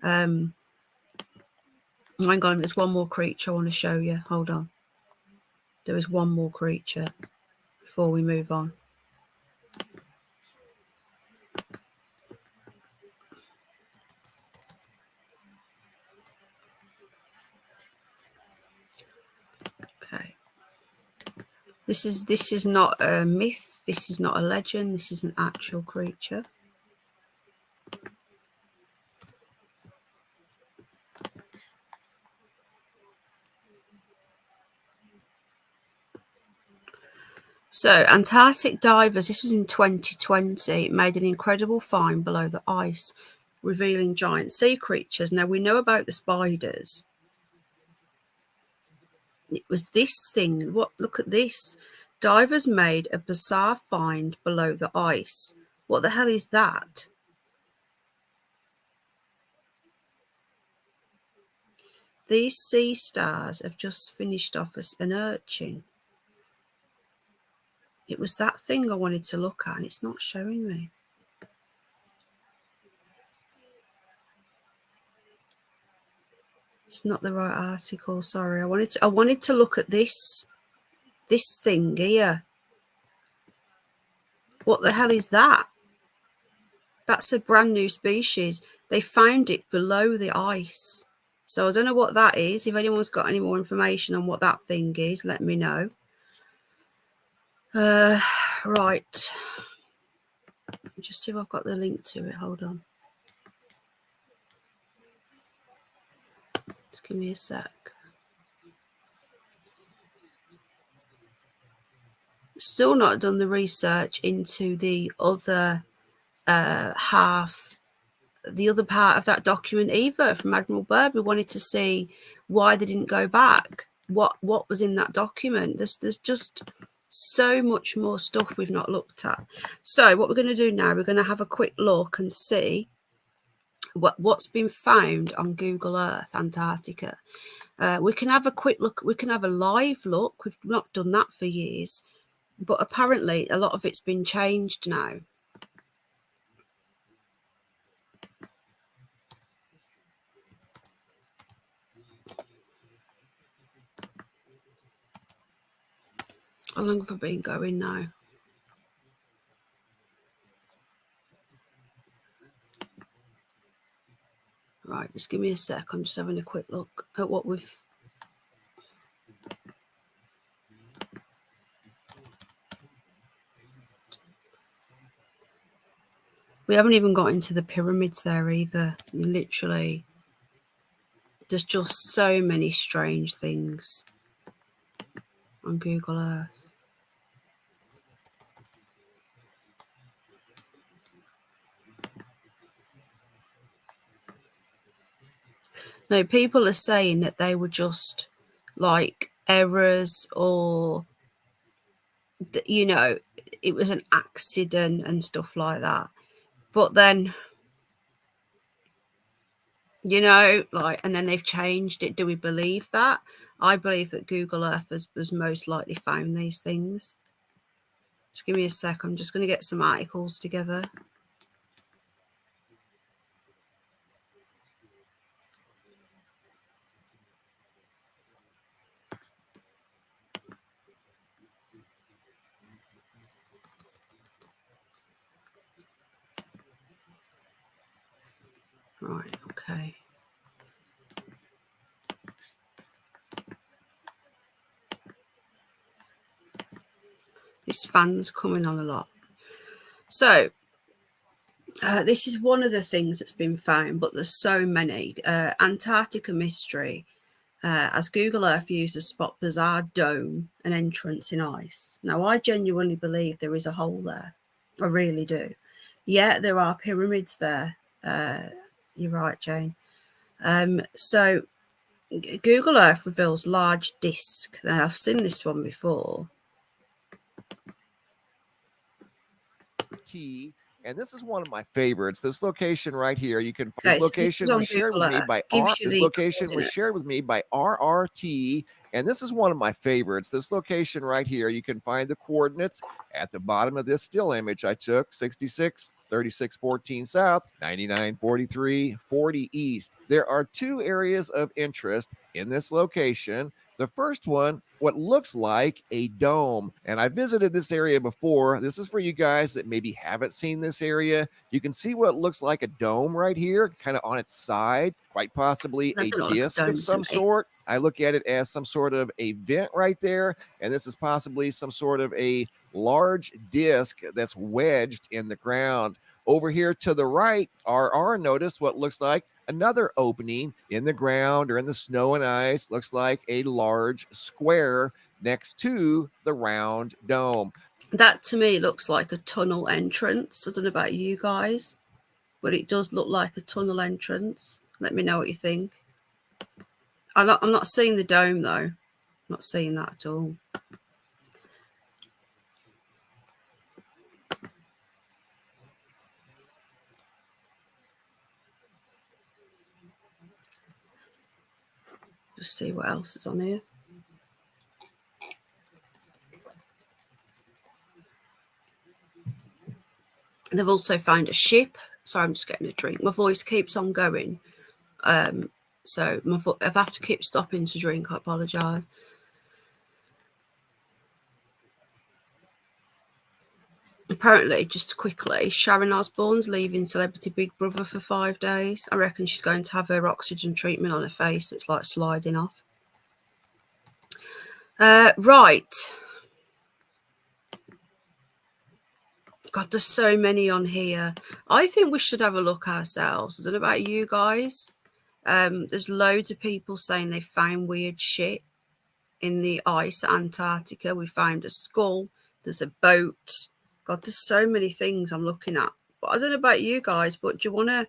hang on, there's one more creature I want to show you. Hold on. There is one more creature before we move on. Okay. This is not a myth. This is not a legend. This is an actual creature. So Antarctic divers, this was in 2020, made an incredible find below the ice, revealing giant sea creatures. Now we know about the spiders. It was this thing. Look at this. Divers made a bizarre find below the ice. What the hell is that? These sea stars have just finished off as an urchin. It was that thing I wanted to look at, and it's not showing me. It's not the right article. Sorry. I wanted to look at this thing here. What the hell is that? That's a brand new species. They found it below the ice. So I don't know what that is. If anyone's got any more information on what that thing is, let me know. Right. Just see if I've got the link to it. Hold on. Just give me a sec. Still not done the research into the other the other part of that document either from Admiral Byrd. We wanted to see why they didn't go back. What was in that document? There's just So much more stuff we've not looked at. So what we're going to do now, we're going to have a quick look and see what's been found on Google Earth Antarctica. We can have a quick look. We can have a live look. We've not done that for years, but apparently a lot of it's been changed now. How long have I been going now? Right, just give me a sec. I'm just having a quick look at what we've... We haven't even got into the pyramids there either. Literally, there's just so many strange things on Google Earth. No, people are saying that they were just like errors, or, you know, it was an accident and stuff like that. But then, you know, like, and then they've changed it. Do we believe that? I believe that Google Earth has most likely found these things. Just give me a sec. I'm just going to get some articles together. Right, okay. This fan's coming on a lot. So, this is one of the things that's been found, but there's so many. Antarctica mystery, as Google Earth users spot bizarre dome and entrance in ice. Now, I genuinely believe there is a hole there. I really do. Yeah, there are pyramids there. You're right, Jane. So Google Earth reveals large disc. Now, I've seen this one before. And this is one of my favorites. This location right here, you can. Okay, This location was shared with me by This location was shared with me by RRT, and this is one of my favorites. This location right here, you can find the coordinates at the bottom of this still image I took: 66, 3614 south, 9943, 40 east. There are two areas of interest in this location. The first one, what looks like a dome. And I visited this area before. This is for you guys that maybe haven't seen this area. You can see what looks like a dome right here, kind of on its side, quite possibly a disc of some sort. I look at it as some sort of a vent right there. And this is possibly some sort of a large disc that's wedged in the ground. Over here to the right, RR noticed what looks like another opening in the ground or in the snow and ice. Looks like a large square next to the round dome. That to me looks like a tunnel entrance. I don't know about you guys, but it does look like a tunnel entrance. Let me know what you think. I'm not seeing the dome though. I'm not seeing that at all. Just see what else is on here. They've also found a ship. Sorry, I'm just getting a drink. My voice keeps on going. So if I have to keep stopping to drink, I apologise. Apparently, just quickly, Sharon Osbourne's leaving Celebrity Big Brother for 5 days. I reckon she's going to have her oxygen treatment on her face. It's like sliding off. Right. God, there's so many on here. I think we should have a look ourselves. I don't know about you guys. There's loads of people saying they found weird shit in the ice at Antarctica. We found a skull. There's a boat. God, there's so many things I'm looking at. But I don't know about you guys, but do you want to...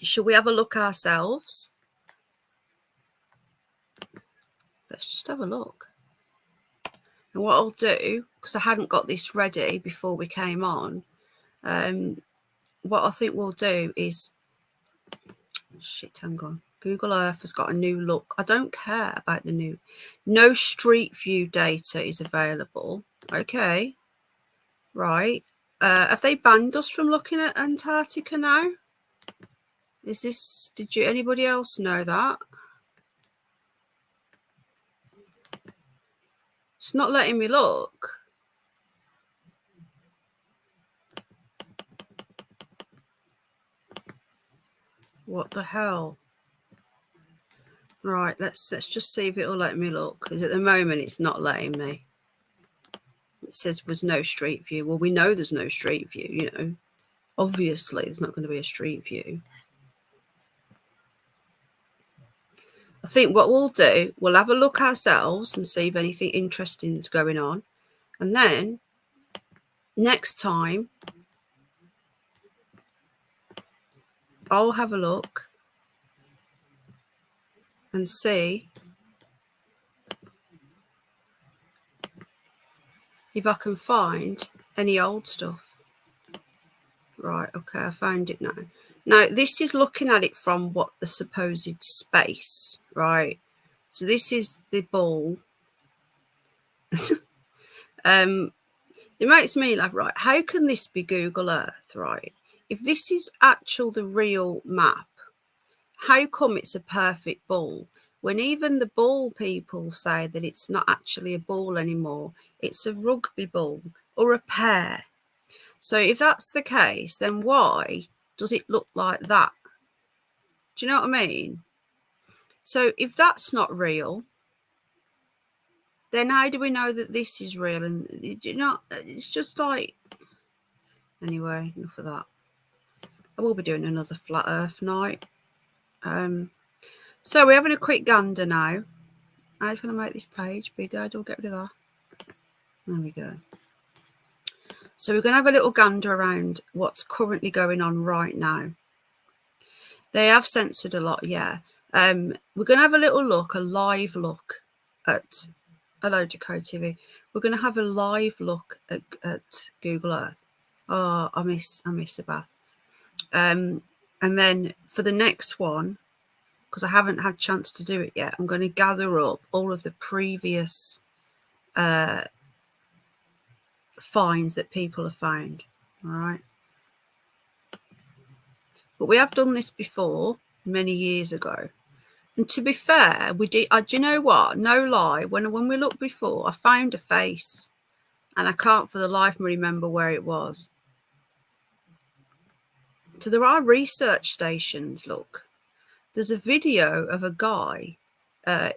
Should we have a look ourselves? Let's just have a look. And what I'll do, because I hadn't got this ready before we came on, what I think we'll do is, shit, hang on. Google Earth has got a new look. I don't care about the new. No Street View data is available. Okay. Right. Have they banned us from looking at Antarctica now? Is this, anybody else know that? It's not letting me look. What the hell? Right, let's just see if it'll let me look, because at the moment it's not letting me. It says was no street view. Well, we know there's no street view, you know. Obviously, there's not going to be a street view. I think what we'll do, we'll have a look ourselves and see if anything interesting is going on. And then next time, I'll have a look and see if I can find any old stuff. Right, okay, I found it now. Now, this is looking at it from what the supposed space, right? So this is the ball. It makes me laugh, right? How can this be Google Earth, right? If this is the real map, how come it's a perfect ball? When even the ball people say that it's not actually a ball anymore, it's a rugby ball or a pear. So if that's the case, then why does it look like that? Do you know what I mean? So if that's not real, then how do we know that this is real? And you know, it's just like, anyway, enough of that. I will be doing another flat earth night. So we're having a quick gander now. I'm just going to make this page bigger. Don't get rid of that. There we go. So we're going to have a little gander around what's currently going on right now. They have censored a lot, yeah. We're going to have a little look, a live look at, hello Dakota TV. We're going to have a live look at Google Earth. Oh, I miss the bath. And then for the next one, because I haven't had a chance to do it yet, I'm going to gather up all of the previous finds that people have found. All right. But we have done this before, many years ago. And to be fair, we did. Do you know what? No lie. When we looked before, I found a face, and I can't for the life of me remember where it was. So there are research stations. Look, there's a video of a guy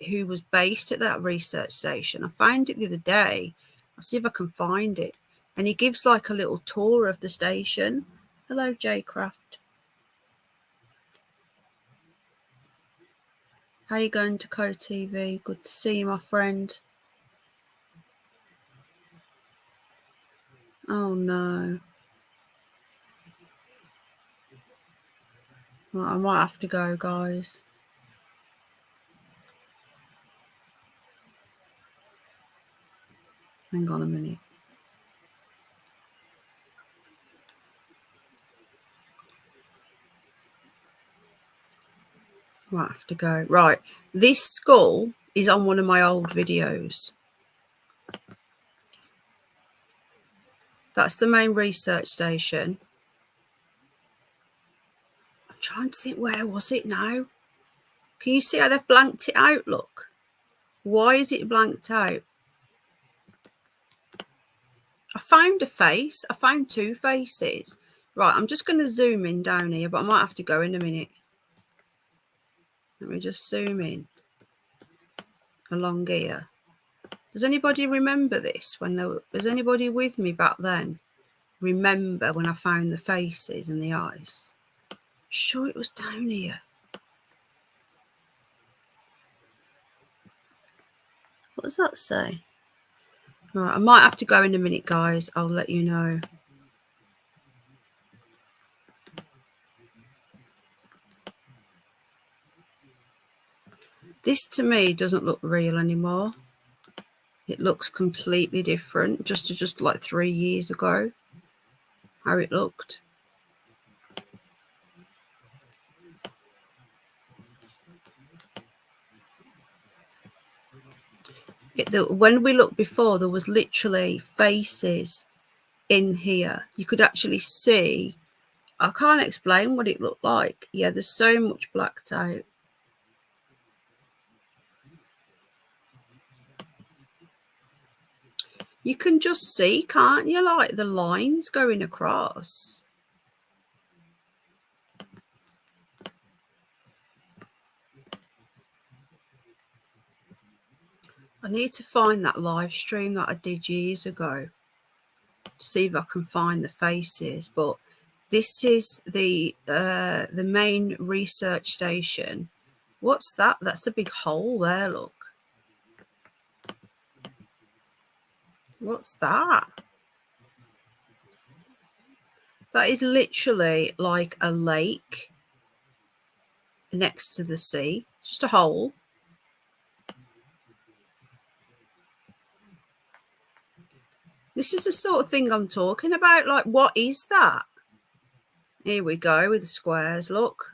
who was based at that research station. I found it the other day. I'll see if I can find it. And he gives like a little tour of the station. Hello, Jcraft. How you going, Dakota TV? Good to see you, my friend. Oh no. Well, I might have to go, guys. Hang on a minute. Might have to go. Right. This skull is on one of my old videos. That's the main research station. I'm trying to think, where was it now? Can you see how they've blanked it out? Look. Why is it blanked out? I found a face. I found two faces. Right, I'm just going to zoom in down here, but I might have to go in a minute. Let me just zoom in along here. Does anybody remember this? Was anybody with me back then? Remember when I found the faces and the eyes? Sure, it was down here. What does that say? Right, I might have to go in a minute, guys. I'll let you know. This to me doesn't look real anymore. It looks completely different just like 3 years ago, how it looked. When we looked before, there was literally faces in here. You could actually see. I can't explain what it looked like. Yeah, there's so much blacked out. You can just see, can't you, like the lines going across. I need to find that live stream that I did years ago to see if I can find the faces. But this is the main research station. What's that? That's a big hole there, look. What's that? That is literally like a lake next to the sea. It's just a hole. This is the sort of thing I'm talking about. Like, what is that? Here we go with the squares. Look.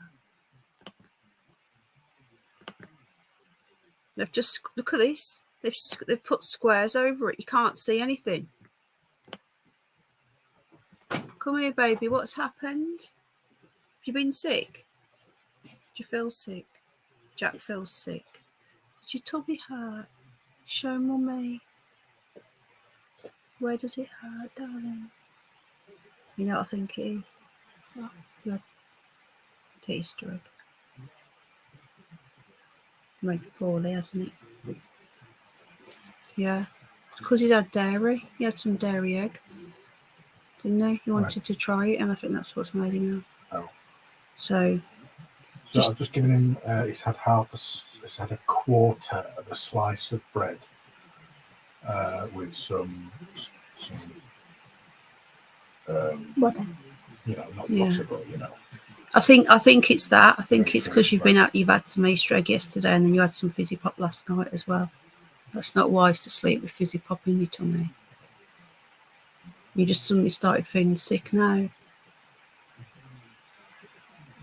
They've just, look at this. They've put squares over it. You can't see anything. Come here, baby. What's happened? Have you been sick? Do you feel sick? Jack feels sick. Did your tummy hurt? Show mummy. Where does it hurt, darling? You know what I think it is? Oh, your Easter egg. Made poorly, hasn't it? Yeah. It's because he's had dairy. He had some dairy egg. Didn't he? He wanted to try it, and I think that's what's made him ill. Oh. So I've just given him. He's had he's had a quarter of a slice of bread with some butter. You know, not butter, but you know. I think it's that. I think it's because you've had some Easter egg yesterday, and then you had some fizzy pop last night as well. That's not wise to sleep with fizzy pop in your tummy. You just suddenly started feeling sick now.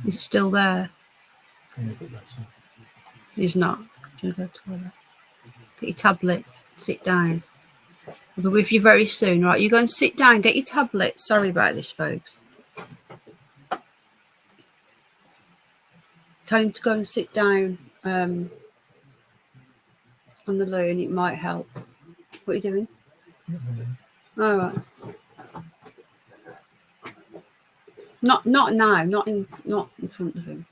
Is it still there? It's not. Do you want to go to the toilet? Get your tablet. Sit down. I'll be with you very soon, right? You go and sit down. Get your tablet. Sorry about this, folks. Tell him to go and sit down on the loo, and it might help. What are you doing? All right. Not now. Not in front of him.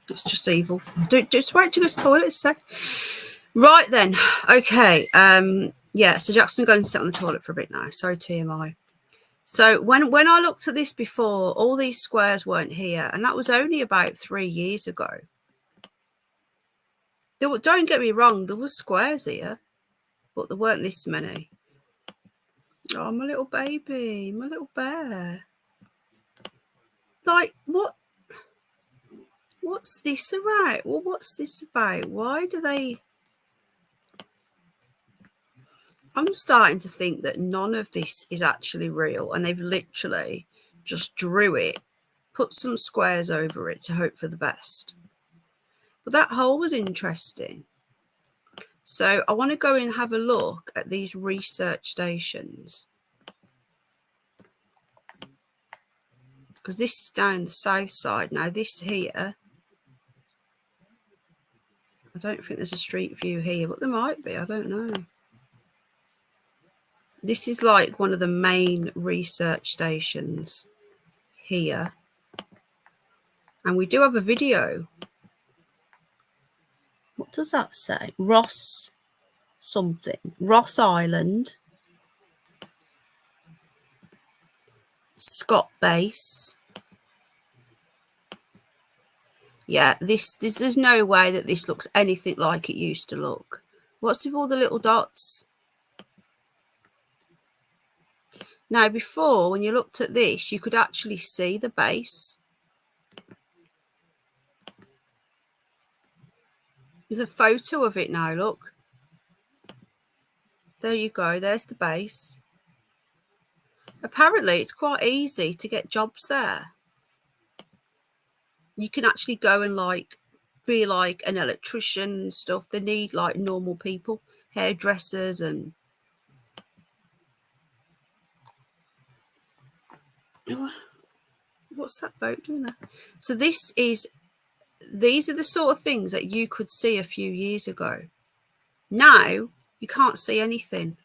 That's just evil. Just wait to go to the toilet a sec. Right then. Okay. Yeah. So Jack's gonna go and sit on the toilet for a bit now. Sorry, TMI. So when I looked at this before, all these squares weren't here, and that was only about 3 years ago. Don't get me wrong, there was squares here, but there weren't this many. Oh, my little baby, my little bear. Like, what's this about? Well, what's this about? Why do they... I'm starting to think that none of this is actually real, and they've literally just drew it, put some squares over it to hope for the best. But that hole was interesting. So I want to go and have a look at these research stations, because this is down the south side. Now this here, I don't think there's a street view here, but there might be. I don't know. This is like one of the main research stations here. And we do have a video. What does that say? Ross something. Ross Island. Scott Base. Yeah, there's no way that this looks anything like it used to look. What's with all the little dots? Now, before, when you looked at this, you could actually see the base. There's a photo of it now, look. There you go. There's the base. Apparently, it's quite easy to get jobs there. You can actually go and like be like an electrician and stuff. They need like normal people, hairdressers and what's that boat doing there? So these are the sort of things that you could see a few years ago. Now you can't see anything.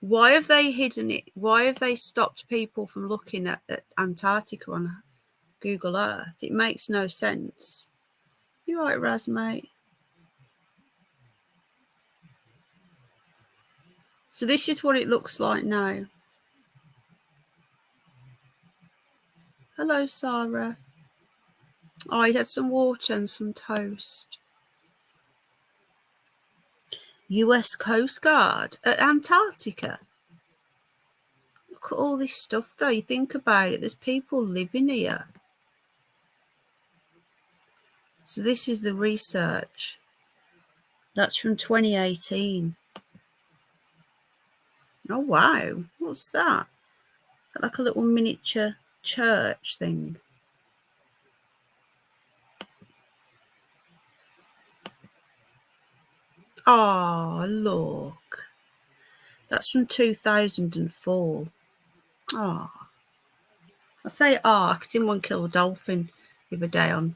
Why have they hidden it? Why have they stopped people from looking at Antarctica on Google Earth? It makes no sense. You right, Raz, mate? So this is what it looks like now. Hello, Sarah. Oh, he's had some water and some toast. US Coast Guard at Antarctica. Look at all this stuff, though. You think about it. There's people living here. So this is the research. That's from 2018. Oh, wow. What's that? Is that like a little miniature church thing? Oh, look. That's from 2004. Oh. I say I didn't want to kill a dolphin the other day on.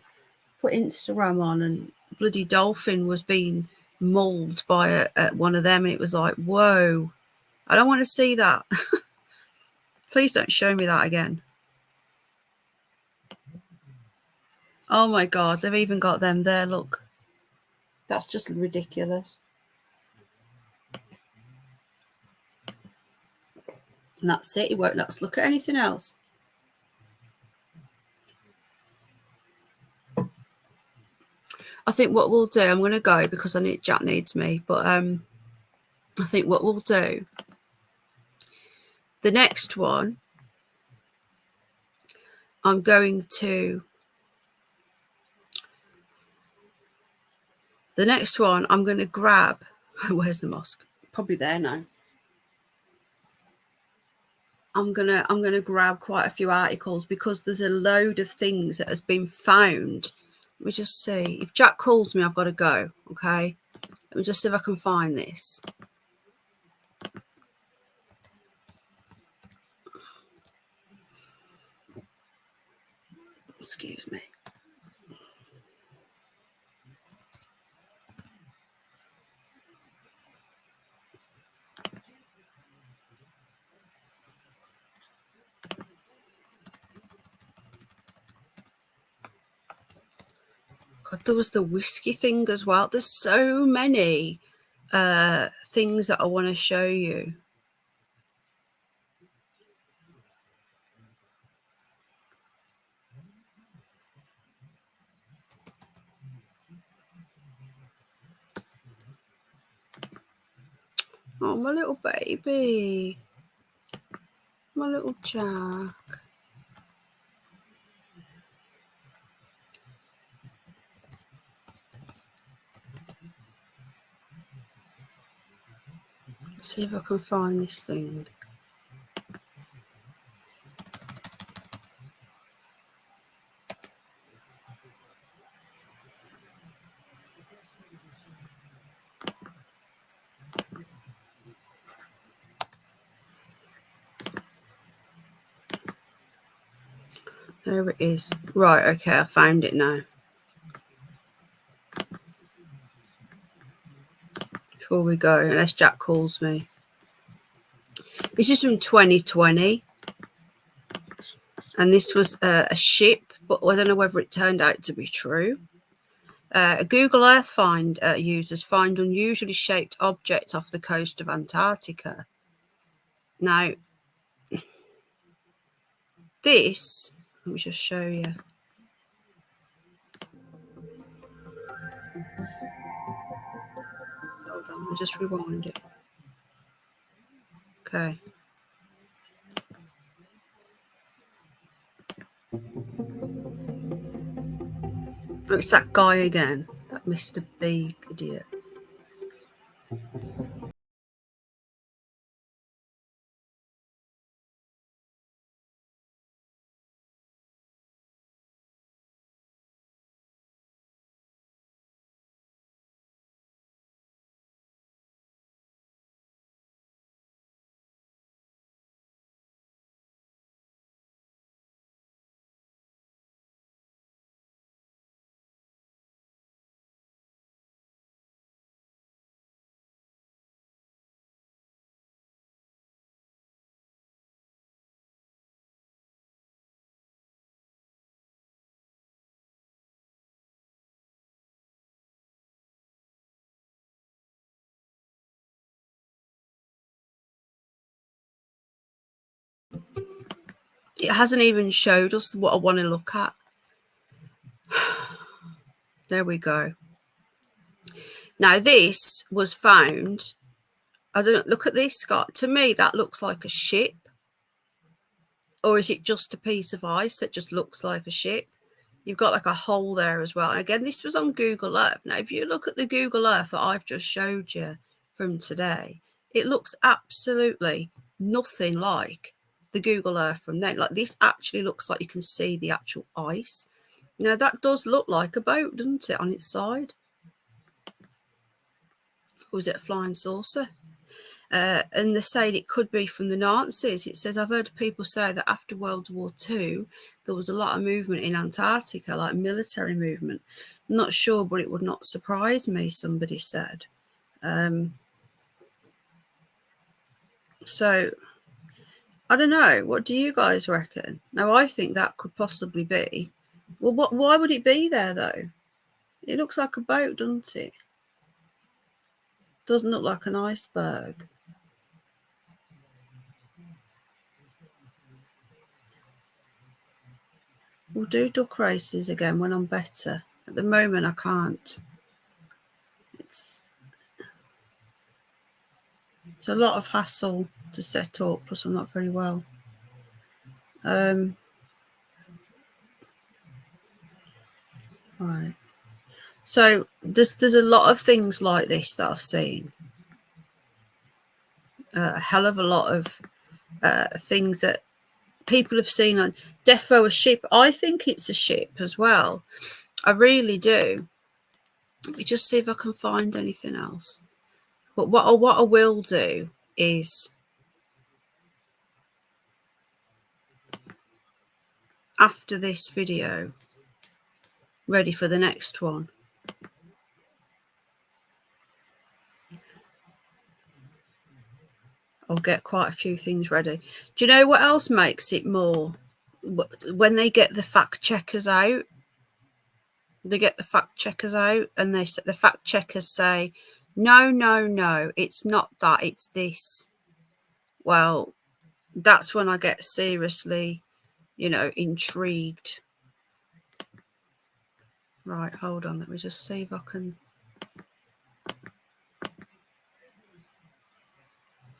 Put Instagram on and bloody dolphin was being mauled by one of them. And it was like, whoa. I don't want to see that. Please don't show me that again. Oh my God, they've even got them there. Look, that's just ridiculous. And that's it. It won't let us look at anything else. I think what we'll do, I'm going to go because Jack needs me. But I think what we'll do, the next one, I'm going to grab. Where's the mosque? Probably there now. I'm gonna grab quite a few articles because there's a load of things that has been found. Let me just see. If Jack calls me, I've got to go. Okay. Let me just see if I can find this. Excuse me. God, there was the whiskey thing as well. There's so many things that I want to show you. Oh, my little baby. My little Jack. See if I can find this thing. There it is. Right, okay, I found it now. Before we go, unless Jack calls me. This is from 2020. And this was a ship, but I don't know whether it turned out to be true. Google Earth find users find unusually shaped objects off the coast of Antarctica. Now, this, let me just show you. Hold on, let me just rewind it. Okay. Oh, it's that guy again, that Mr. Big idiot. It hasn't even showed us what I want to look at. There we go. Now this was found. I don't look at this, Scott. To me, that looks like a ship. Or is it just a piece of ice that just looks like a ship? You've got like a hole there as well. And again, this was on Google Earth. Now, if you look at the Google Earth that I've just showed you from today, it looks absolutely nothing like the Google Earth from then. Like this actually looks like you can see the actual ice. Now, that does look like a boat, doesn't it, on its side? Or was it a flying saucer? And they're saying it could be from the Nazis. It says, I've heard people say that after World War II, there was a lot of movement in Antarctica, like military movement. I'm not sure, but it would not surprise me, somebody said. So, I don't know. What do you guys reckon? Now, I think that could possibly be. Well, why would it be there, though? It looks like a boat, doesn't it? Doesn't look like an iceberg. We'll do duck races again when I'm better. At the moment, I can't. It's a lot of hassle to set up, plus I'm not very well. Right. So there's a lot of things like this that I've seen. A hell of a lot of things that people have seen on defo a ship. I think it's a ship as well. I really do. Let me just see if I can find anything else. But what I will do is after this video, ready for the next one, I'll get quite a few things ready. Do you know what else makes it more? When they get the fact checkers out, and the fact checkers say, no, it's not that, it's this. Well, that's when I get seriously, intrigued. Right, hold on. Let me just see if I can.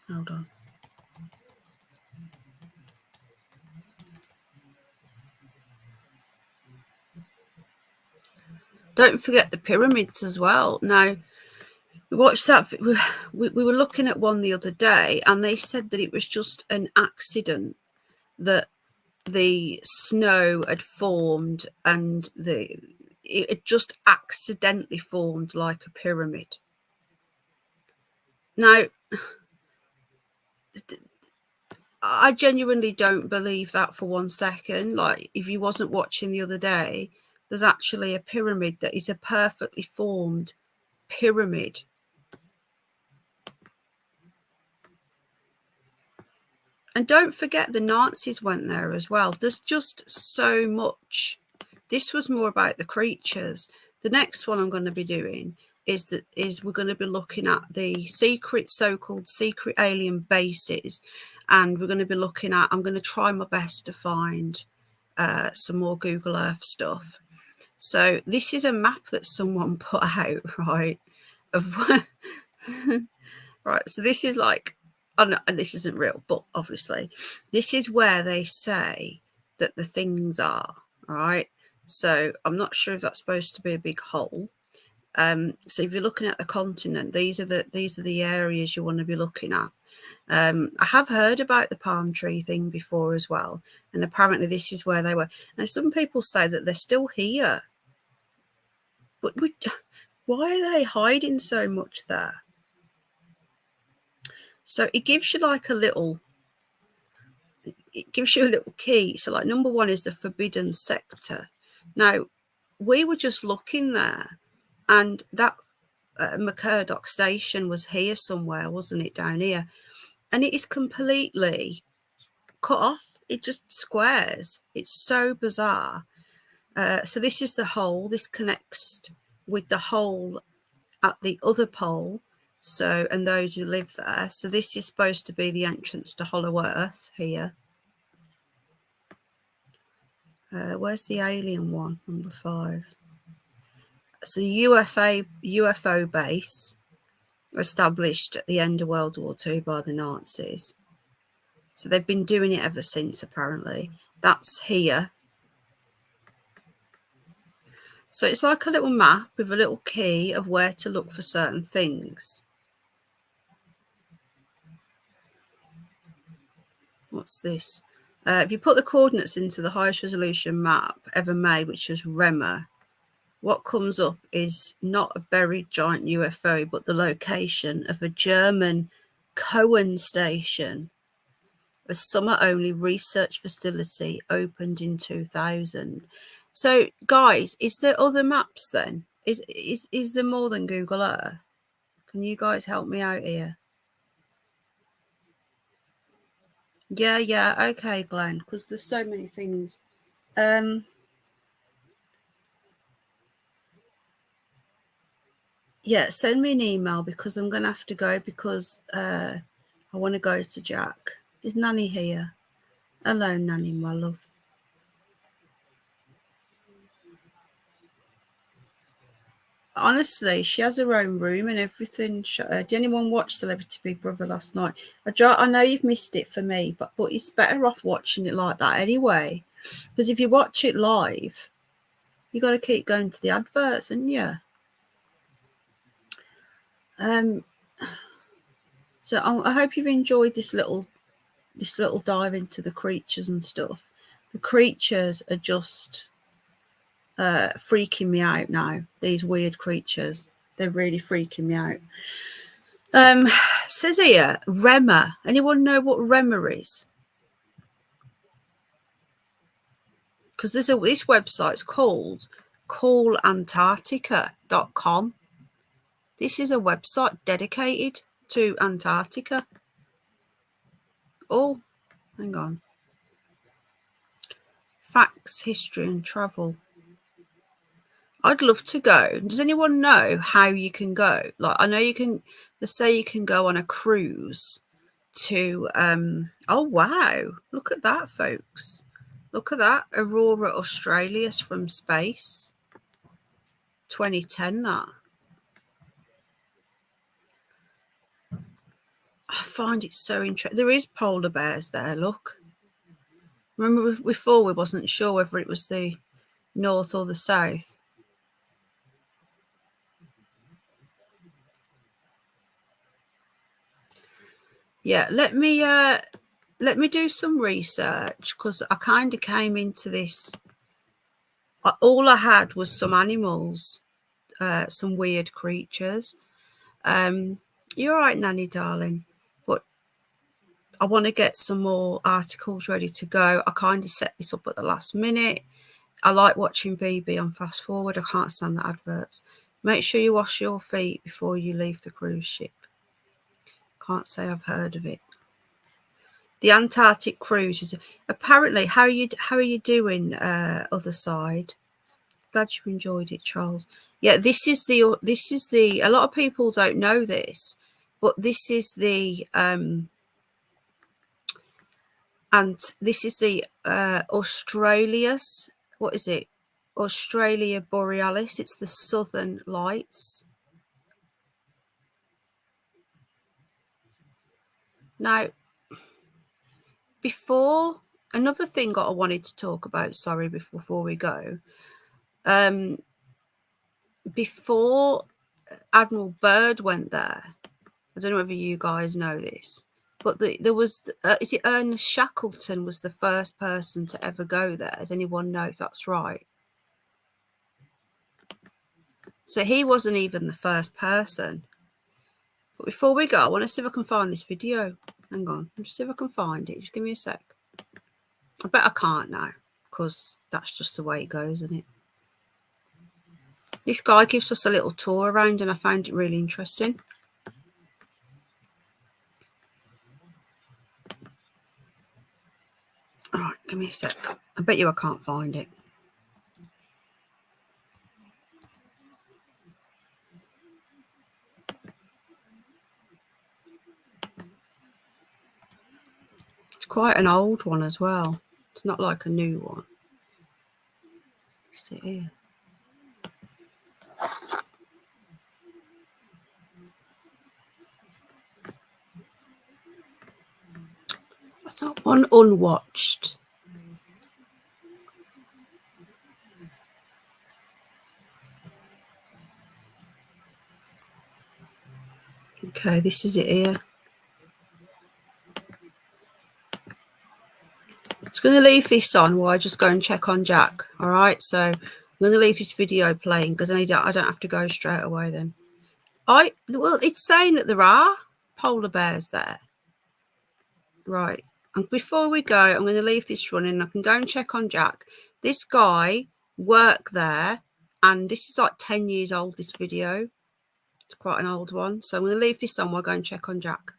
Hold on. Don't forget the pyramids as well. Now, watch that. We were looking at one the other day, and they said that it was just an accident that the snow had formed, and it just accidentally formed like a pyramid. Now, I genuinely don't believe that for 1 second. Like, if you wasn't watching the other day, there's actually a pyramid that is a perfectly formed pyramid. And don't forget the Nazis went there as well. There's just so much. This was more about the creatures. The next one I'm going to be doing is we're going to be looking at the so-called secret alien bases. And we're going to be looking at, I'm going to try my best to find some more Google Earth stuff. So this is a map that someone put out, right? Right, so this is like, and this isn't real, but obviously this is where they say that the things are, right? So I'm not sure if that's supposed to be a big hole. So if you're looking at the continent, these are the areas you want to be looking at. I have heard about the palm tree thing before as well, and apparently this is where they were. And some people say that they're still here, but why are they hiding so much there? So it gives you like a little key. So like number 1 is the forbidden sector. Now, we were just looking there, and that McCurdock station was here somewhere, wasn't it, down here? And it is completely cut off. It just squares. It's so bizarre. So this is the hole. This connects with the hole at the other pole. So, and those who live there. So this is supposed to be the entrance to Hollow Earth here. Where's the alien one? Number 5. So the UFO base established at the end of World War II by the Nazis. So they've been doing it ever since, apparently. That's here. So it's like a little map with a little key of where to look for certain things. What's this? If you put the coordinates into the highest resolution map ever made, which was REMA, what comes up is not a buried giant UFO, but the location of a German Cohen station, a summer-only research facility opened in 2000. So, guys, is there other maps then? Is there more than Google Earth? Can you guys help me out here? Yeah, okay, Glenn, because there's so many things. Yeah, send me an email because I'm going to have to go because I want to go to Jack. Is Nanny here? Hello, Nanny, my love. Honestly, she has her own room and everything. Did anyone watch Celebrity Big Brother last night? I know you've missed it for me, but it's better off watching it like that anyway. Because if you watch it live, you got to keep going to the adverts, and yeah. So I hope you've enjoyed this little dive into the creatures and stuff. The creatures are just freaking me out now. These weird creatures, they're really freaking me out. Says here, REMA. Anyone know what REMA is? Because this website's called callantarctica.com. This is a website dedicated to Antarctica. Oh, hang on. Facts, history and travel. I'd love to go. Does anyone know how you can go? Like, I know you can, they say you can go on a cruise to, oh, wow. Look at that, folks. Look at that. Aurora Australis from space. 2010, that. I find it so interesting. There is polar bears there, look. Remember before we wasn't sure whether it was the north or the south. Yeah, let me do some research because I kind of came into this. All I had was some animals, some weird creatures. You're all right, Nanny, darling. But I want to get some more articles ready to go. I kind of set this up at the last minute. I like watching BB on fast forward. I can't stand the adverts. Make sure you wash your feet before you leave the cruise ship. Can't say I've heard of it. The Antarctic cruise is apparently how are you doing, other side? Glad you enjoyed it, Charles. Yeah, this is the a lot of people don't know this, but this is the Australia's, what is it? Australia Borealis. It's the Southern Lights. Now, before another thing that I wanted to talk about, sorry, before we go, before Admiral Byrd went there, I don't know whether you guys know this, but there was, is it Ernest Shackleton was the first person to ever go there? Does anyone know if that's right? So he wasn't even the first person. But before we go, I want to see if I can find this video. Hang on, just see if I can find it. Just give me a sec. I bet I can't now because that's just the way it goes, isn't it? This guy gives us a little tour around and I found it really interesting. All right, give me a sec. I bet you I can't find it. It's quite an old one as well. It's not like a new one. See here. I don't want unwatched. Okay, this is it here. Just going to leave this on while I just go and check on Jack. All right, so I'm going to leave this video playing because I don't have to go straight away then. Well, it's saying that there are polar bears there. Right. And before we go, I'm going to leave this running. I can go and check on Jack. This guy worked there, and this is like 10 years old, this video. It's quite an old one. So I'm going to leave this on while I go and check on Jack.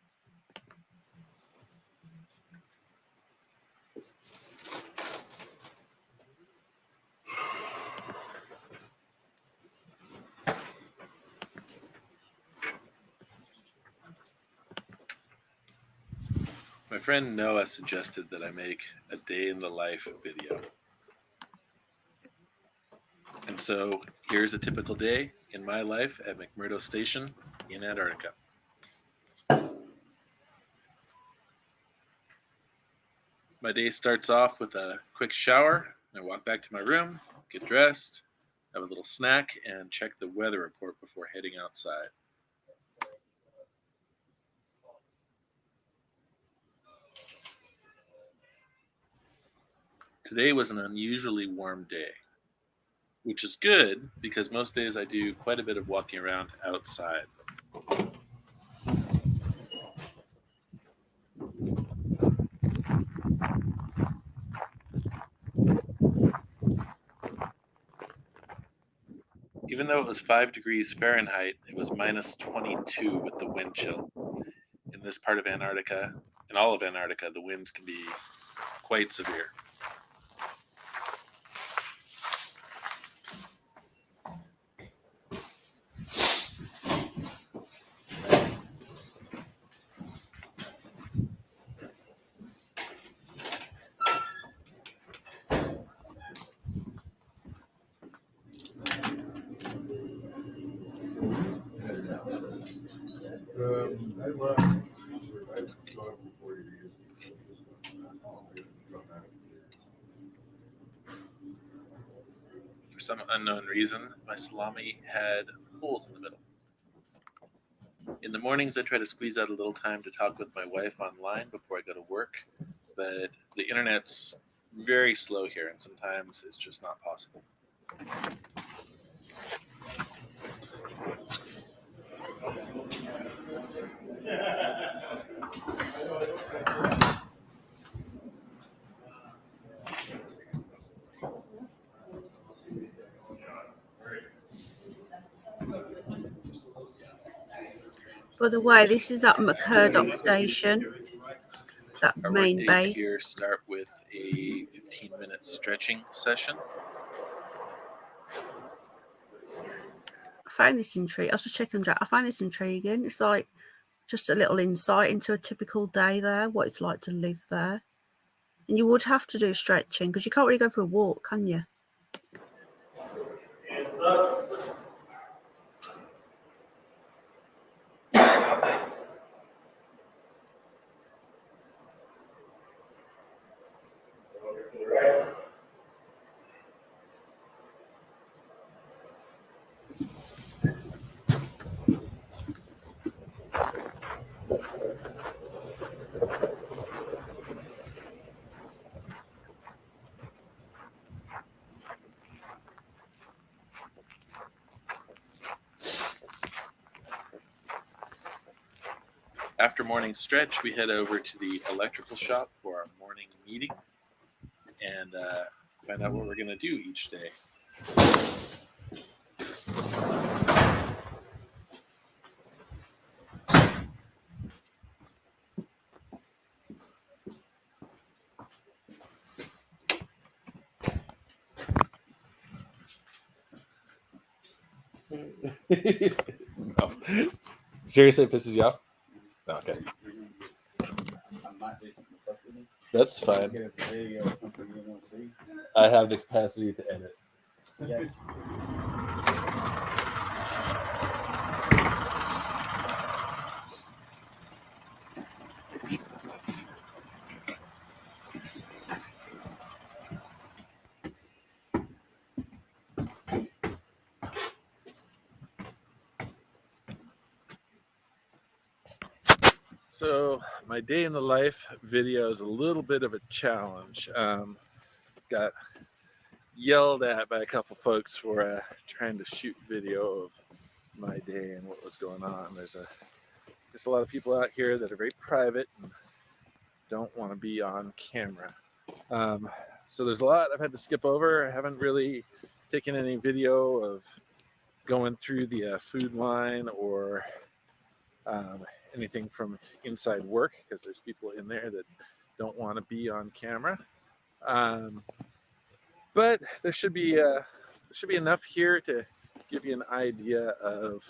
My friend Noah suggested that I make a day in the life video. And so here's a typical day in my life at McMurdo Station in Antarctica. My day starts off with a quick shower. I walk back to my room, get dressed, have a little snack, and check the weather report before heading outside. Today was an unusually warm day, which is good because most days I do quite a bit of walking around outside. Even though it was 5 degrees Fahrenheit, it was minus 22 with the wind chill. In this part of Antarctica, in all of Antarctica, the winds can be quite severe. For some unknown reason, my salami had holes in the middle. In the mornings, I try to squeeze out a little time to talk with my wife online before I go to work, but the internet's very slow here, and sometimes it's just not possible. By the way, this is at McMurdo Station, that Our main work days base. here start with a 15-minute stretching session. I found this intriguing. I was just checking Jack. I find this intriguing. It's like just a little insight into a typical day there, what it's like to live there. And you would have to do stretching because you can't really go for a walk, can you? After morning stretch, we head over to the electrical shop for our morning meeting and find out what we're going to do each day. No. Seriously, it pisses you off? No, okay. That's fine. I have the capacity to edit. Yeah. So my day in the life video is a little bit of a challenge. Got yelled at by a couple folks for trying to shoot video of my day and what was going on. There's a lot of people out here that are very private and don't want to be on camera. So there's a lot I've had to skip over. I haven't really taken any video of going through the food line or anything from inside work, because there's people in there that don't want to be on camera. But there should be enough here to give you an idea of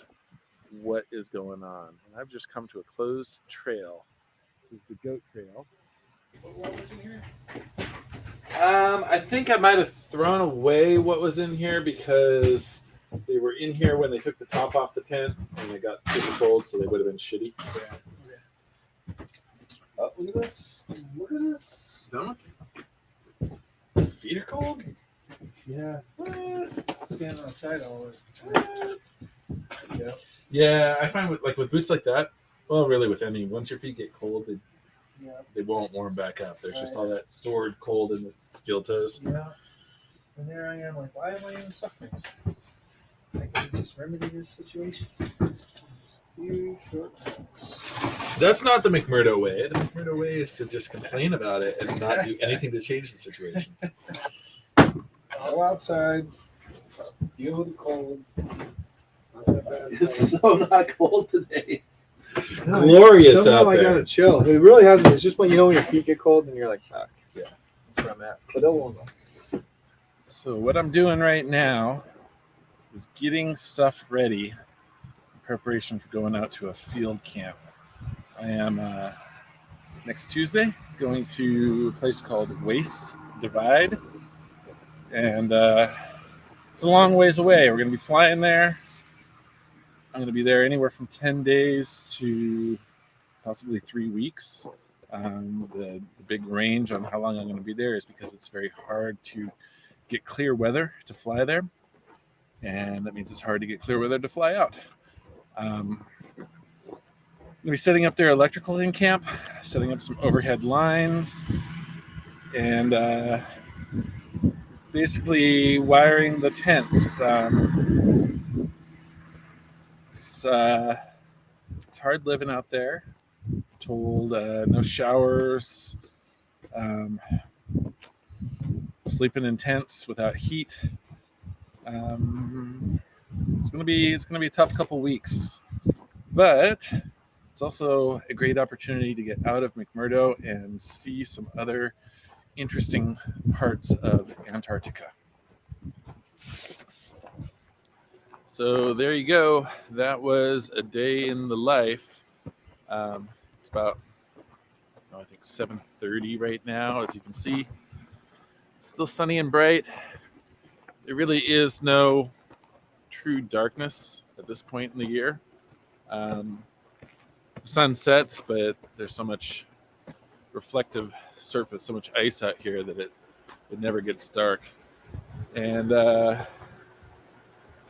what is going on. And I've just come to a closed trail. This is the goat trail. What was in here? I think I might have thrown away what was in here because they were in here when they took the top off the tent and they got super cold, so they would have been shitty. Yeah. Oh, look at this! Look at this! Stomach? Feet are cold? Yeah. Standing outside all the time. Yeah, I find with boots like that, well, really with any, once your feet get cold, they won't warm back up. There's just all that stored cold in the steel toes. Yeah. And there I am, like, why am I even suffering? I can just remedy this situation. Few short cuts. That's not the McMurdo way. The McMurdo way is to just complain about it and not do anything to change the situation. Go outside, just deal with the cold. It's so not cold today. It's glorious out there. I gotta chill. It really hasn't. It's just when your feet get cold and you're like, fuck. Yeah, that's where I'm at. But it won't go. So what I'm doing right now is getting stuff ready in preparation for going out to a field camp. I am next Tuesday going to a place called Waste Divide, and it's a long ways away. We're going to be flying there. I'm going to be there anywhere from 10 days to possibly 3 weeks. The big range on how long I'm going to be there is because it's very hard to get clear weather to fly there, and that means it's hard to get clear weather to fly out. I'm going to be setting up their electrical in camp, setting up some overhead lines, and basically wiring the tents. It's hard living out there. Told no showers, sleeping in tents without heat. It's gonna be a tough couple weeks, but it's also a great opportunity to get out of McMurdo and see some other interesting parts of Antarctica. So there you go. That was a day in the life. It's about, I think 7:30 right now, as you can see. It's still sunny and bright. There really is no true darkness at this point in the year. The sun sets, but there's so much reflective surface, so much ice out here that it never gets dark. And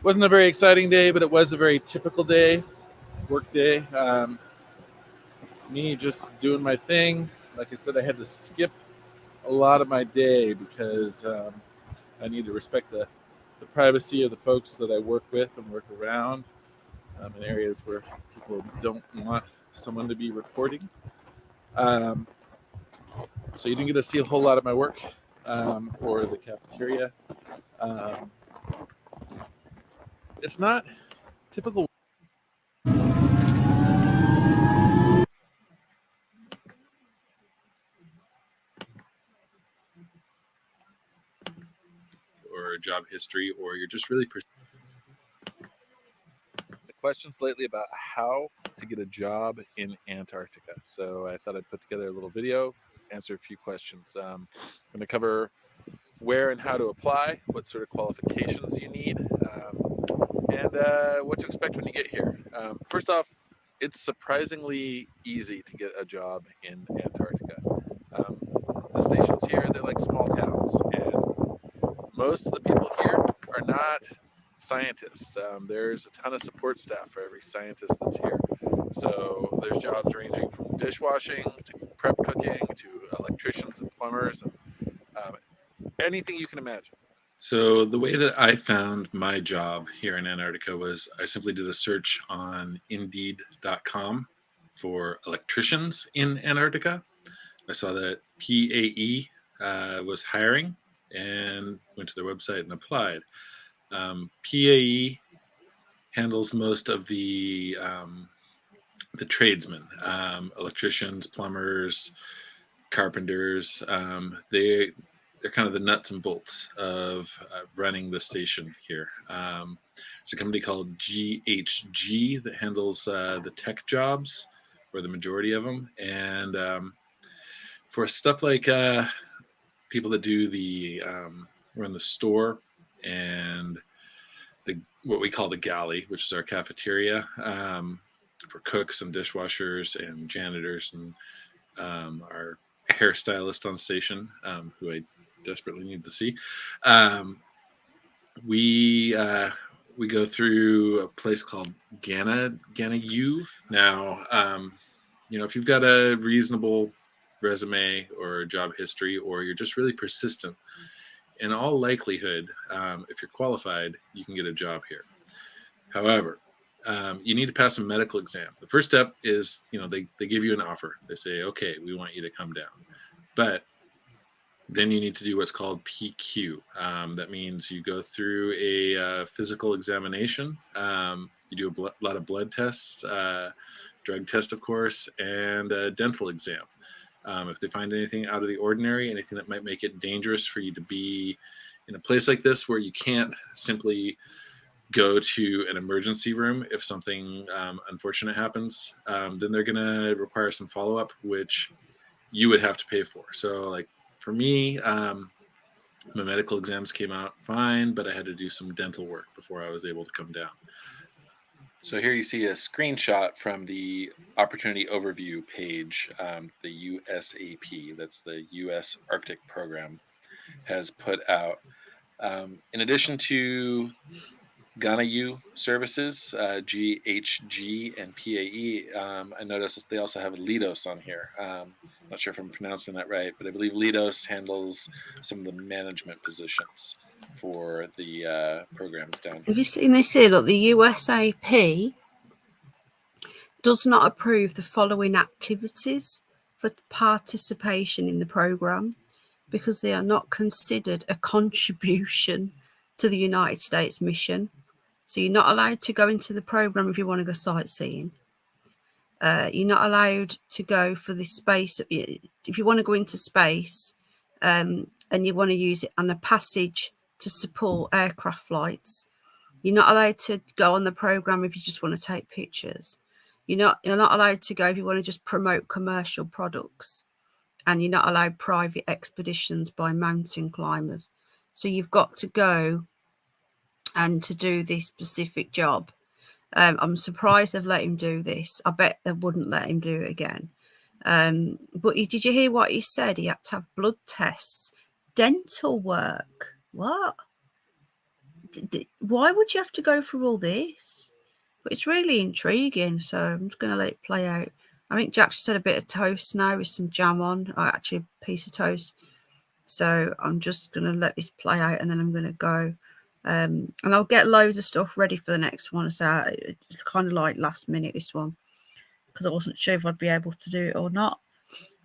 wasn't a very exciting day, but it was a very typical day, work day. Me just doing my thing. Like I said, I had to skip a lot of my day because I need to respect the privacy of the folks that I work with and work around in areas where people don't want someone to be recording. So you didn't get to see a whole lot of my work or the cafeteria. It's not typical. Or job history, or you're just really questions lately about how to get a job in Antarctica. So I thought I'd put together a little video, answer a few questions. I'm going to cover where and how to apply, what sort of qualifications you need, and what to expect when you get here. First off, it's surprisingly easy to get a job in Antarctica. The stations here, they're like small towns, and most of the people here are not scientists. There's a ton of support staff for every scientist that's here. So there's jobs ranging from dishwashing to prep cooking to electricians and plumbers and anything you can imagine. So the way that I found my job here in Antarctica was I simply did a search on Indeed.com for electricians in Antarctica. I saw that PAE was hiring and went to their website and applied. PAE handles most of the tradesmen, electricians, plumbers, carpenters. They're kind of the nuts and bolts of running the station here. It's a company called GHG that handles the tech jobs, or the majority of them. And for stuff like people that do the run the store and what we call the galley, which is our cafeteria, for cooks and dishwashers and janitors and our hairstylist on station, who I desperately need to see. We go through a place called Gana-U. Now, if you've got a reasonable resume or job history, or you're just really persistent, in all likelihood, if you're qualified, you can get a job here. However, you need to pass a medical exam. The first step is, they give you an offer. They say, okay, we want you to come down. But then you need to do what's called PQ. That means you go through a physical examination. You do a lot of blood tests, drug test, of course, and a dental exam. If they find anything out of the ordinary, anything that might make it dangerous for you to be in a place like this where you can't simply go to an emergency room if something unfortunate happens, then they're going to require some follow-up, which you would have to pay for. So, like, for me, my medical exams came out fine, but I had to do some dental work before I was able to come down. So here you see a screenshot from the Opportunity Overview page, the USAP, that's the U.S. Arctic Program, has put out. In addition to Gana-U services, GHG and PAE, I noticed that they also have Lidos on here. Not sure if I'm pronouncing that right, but I believe Lidos handles some of the management positions for the programs down here. Have you seen this here? Look, the USAP does not approve the following activities for participation in the program because they are not considered a contribution to the United States mission. So you're not allowed to go into the program if you want to go sightseeing. You're not allowed to go for the space. If you want to go into space and you want to use it on a passage to support aircraft flights, you're not allowed to go on the program if you just want to take pictures. You're not allowed to go if you want to just promote commercial products, and you're not allowed private expeditions by mountain climbers. So you've got to go and to do this specific job. I'm surprised they've let him do this. I bet they wouldn't let him do it again. But did you hear what he said? He had to have blood tests, dental work. What? Why would you have to go through all this? But it's really intriguing, so I'm just going to let it play out. I think Jack's just had a bit of toast now with some jam on, or actually a piece of toast. So I'm just going to let this play out, and then I'm going to go. And I'll get loads of stuff ready for the next one. So it's kind of like last minute, this one, because I wasn't sure if I'd be able to do it or not.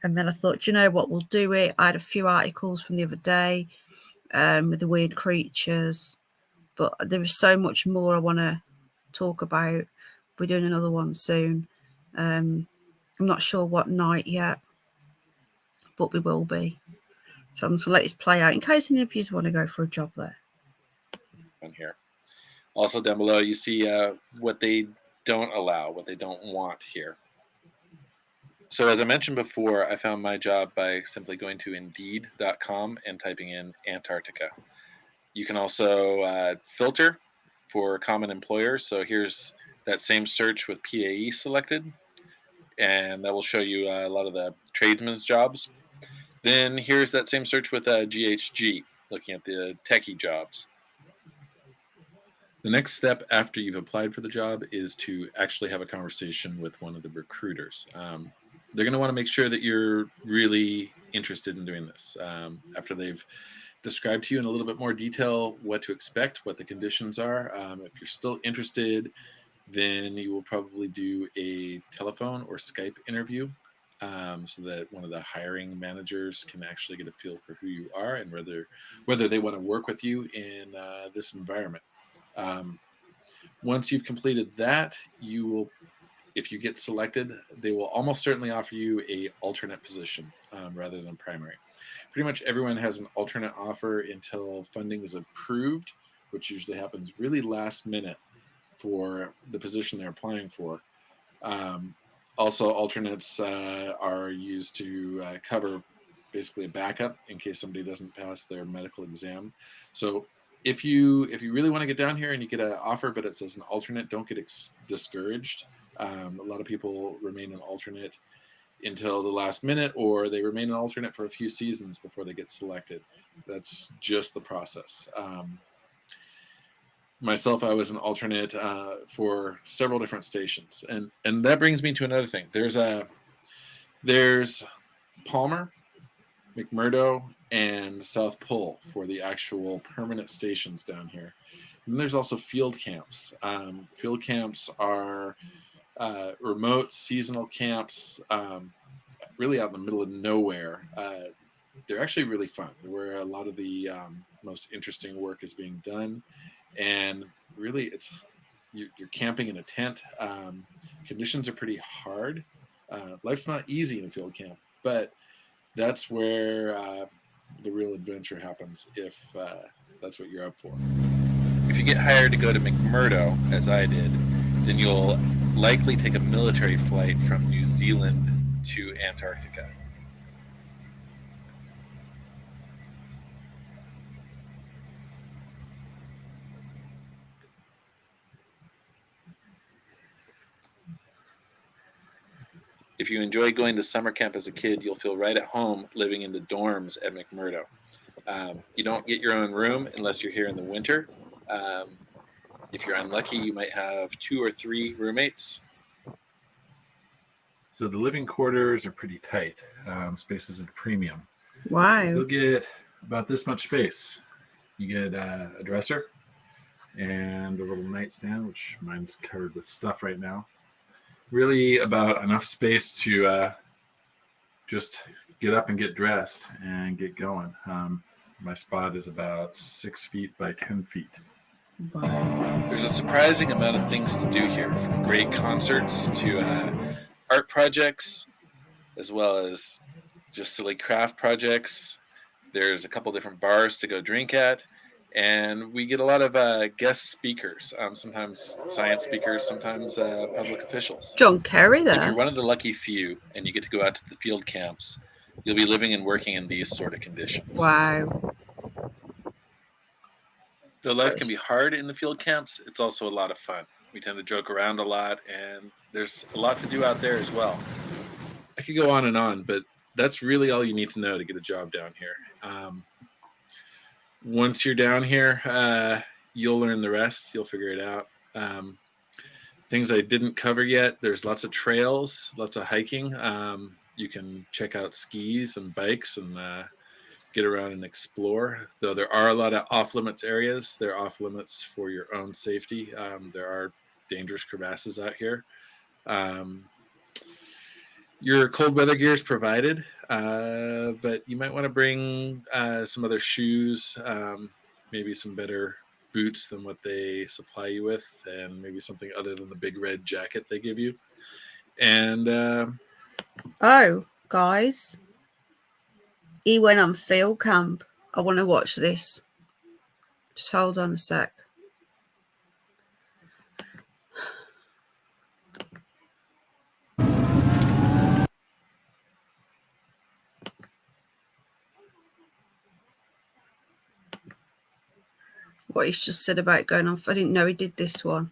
And then I thought, you know what, we'll do it. I had a few articles from the other day with the weird creatures, but there is so much more I want to talk about. We're doing another one soon. I'm not sure what night yet, but we will be. So I'm just going to let this play out in case any of you want to go for a job there. On here. Also down below, you see what they don't allow, what they don't want here. So as I mentioned before, I found my job by simply going to Indeed.com and typing in Antarctica. You can also filter for common employers. So here's that same search with PAE selected, and that will show you a lot of the tradesmen's jobs. Then here's that same search with GHG, looking at the techie jobs. The next step after you've applied for the job is to actually have a conversation with one of the recruiters. They're going to want to make sure that you're really interested in doing this. After they've described to you in a little bit more detail what to expect, what the conditions are, if you're still interested, then you will probably do a telephone or Skype interview so that one of the hiring managers can actually get a feel for who you are and whether they want to work with you in this environment. Once you've completed that, you will, if you get selected, they will almost certainly offer you a alternate position rather than primary. Pretty much everyone has an alternate offer until funding is approved, which usually happens really last minute for the position they're applying for. Also, alternates are used to cover basically a backup in case somebody doesn't pass their medical exam. So if you really want to get down here and you get an offer but it says an alternate, don't get discouraged. A lot of people remain an alternate until the last minute, or they remain an alternate for a few seasons before they get selected. That's just the process. Myself, I was an alternate for several different stations, and that brings me to another thing. There's Palmer, McMurdo, and South Pole for the actual permanent stations down here. And there's also field camps. Field camps are remote seasonal camps, really out in the middle of nowhere. They're actually really fun, where a lot of the most interesting work is being done. And really, you're camping in a tent. Conditions are pretty hard. Life's not easy in a field camp, but that's where the real adventure happens if that's what you're up for. If you get hired to go to McMurdo, as I did, then you'll likely take a military flight from New Zealand to Antarctica. If you enjoy going to summer camp as a kid, you'll feel right at home living in the dorms at McMurdo. You don't get your own room unless you're here in the winter. If you're unlucky, you might have 2 or 3 roommates. So the living quarters are pretty tight. Space is at a premium. Wow. You'll get about this much space. You get a dresser and a little nightstand, which mine's covered with stuff right now. Really about enough space to just get up and get dressed and get going. My spot is about 6 feet by 10 feet. Wow. There's a surprising amount of things to do here, from great concerts to art projects, as well as just silly craft projects. There's a couple different bars to go drink at, and we get a lot of guest speakers, sometimes science speakers, sometimes public officials. John Kerry there. If you're one of the lucky few and you get to go out to the field camps, you'll be living and working in these sort of conditions. Wow. Though life can be hard in the field camps, it's also a lot of fun. We tend to joke around a lot, and there's a lot to do out there as well. I could go on, but that's really all you need to know to get a job down here. Once you're down here, you'll learn the rest. You'll figure it out. Things I didn't cover yet, there's lots of trails, lots of hiking. You can check out skis and bikes and get around and explore. Though there are a lot of off-limits areas. They're off-limits for your own safety. There are dangerous crevasses out here. Your cold weather gear is provided, but you might want to bring some other shoes, maybe some better boots than what they supply you with, and maybe something other than the big red jacket they give you. And oh, guys, he went on field camp. I want to watch this. Just hold on a sec. what he's just said about going off. I didn't know he did this one.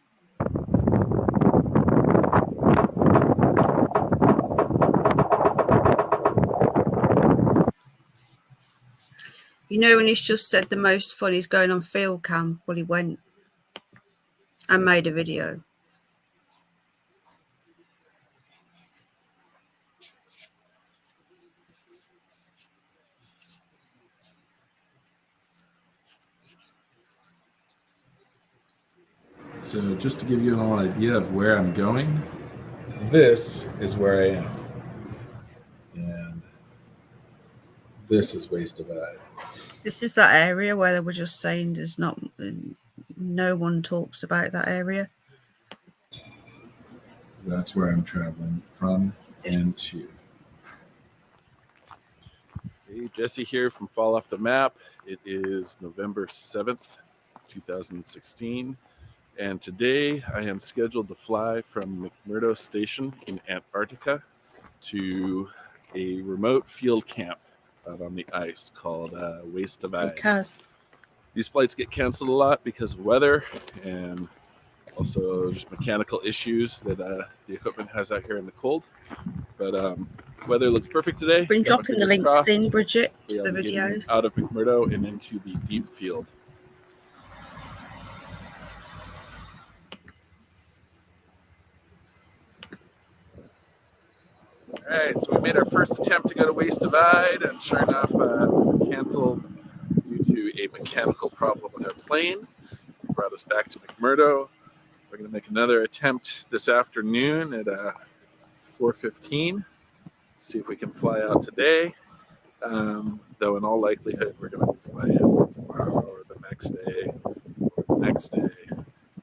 You know, when he's just said the most fun is going on field camp, well, he went and made a video. So just to give you an idea of where I'm going, this is where I am. And this is Waste Divide. This is that area where they were just saying there's not, no one talks about that area. That's where I'm traveling from and to. Hey, Jesse here from Fall Off the Map. It is November 7th, 2016. And today I am scheduled to fly from McMurdo Station in Antarctica to a remote field camp out on the ice called Waste Divide. Because these flights get canceled a lot because of weather and also just mechanical issues that the equipment has out here in the cold. But weather looks perfect today. Been dropping the links in, Bridget, to the videos. Out of McMurdo and into the deep field. All right, so we made our first attempt to go to Waste Divide, and sure enough, canceled due to a mechanical problem with our plane. It brought us back to McMurdo. We're going to make another attempt this afternoon at 4:15. See if we can fly out today. Though in all likelihood, we're going to fly out tomorrow or the next day, or the next day,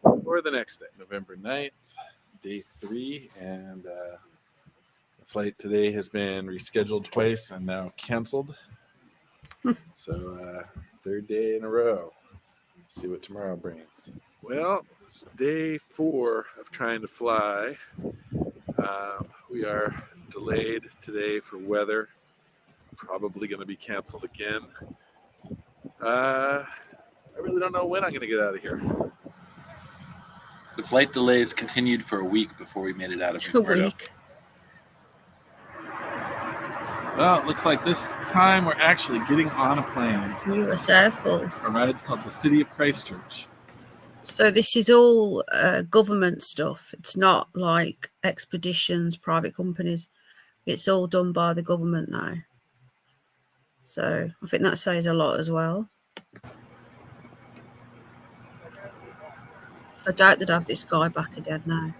or the next day. November 9th, day 3, and the flight today has been rescheduled twice and now canceled. So third day in a row. Let's see what tomorrow brings. Well, it's day 4 of trying to fly. We are delayed today for weather. Probably going to be canceled again. I really don't know when I'm going to get out of here. The flight delays continued for a week before we made it out of McMurdo. A week. Well, it looks like this time we're actually getting on a plane. US Air Force. All right, it's called the City of Christchurch. So this is all government stuff. It's not like expeditions, private companies. It's all done by the government now. So I think that says a lot as well. I doubt they'd have this guy back again now.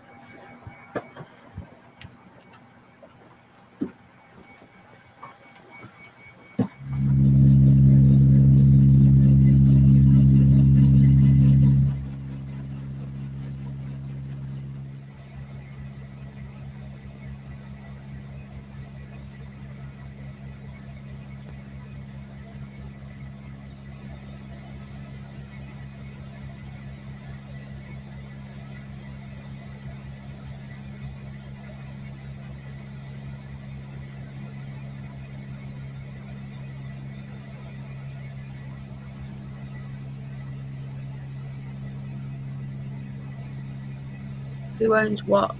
Who owns what?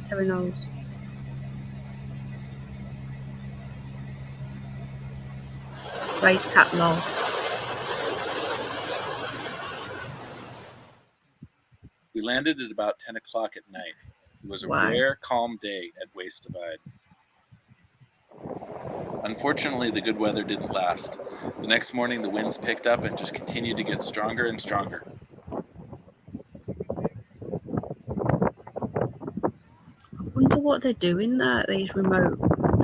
Terry knows. Raise cat lol. We landed at about 10 o'clock at night. It was a Wow. rare, calm day at Waste Divide. Unfortunately, the good weather didn't last. The next morning, the winds picked up and just continued to get stronger and stronger. I wonder what they're doing there at these remote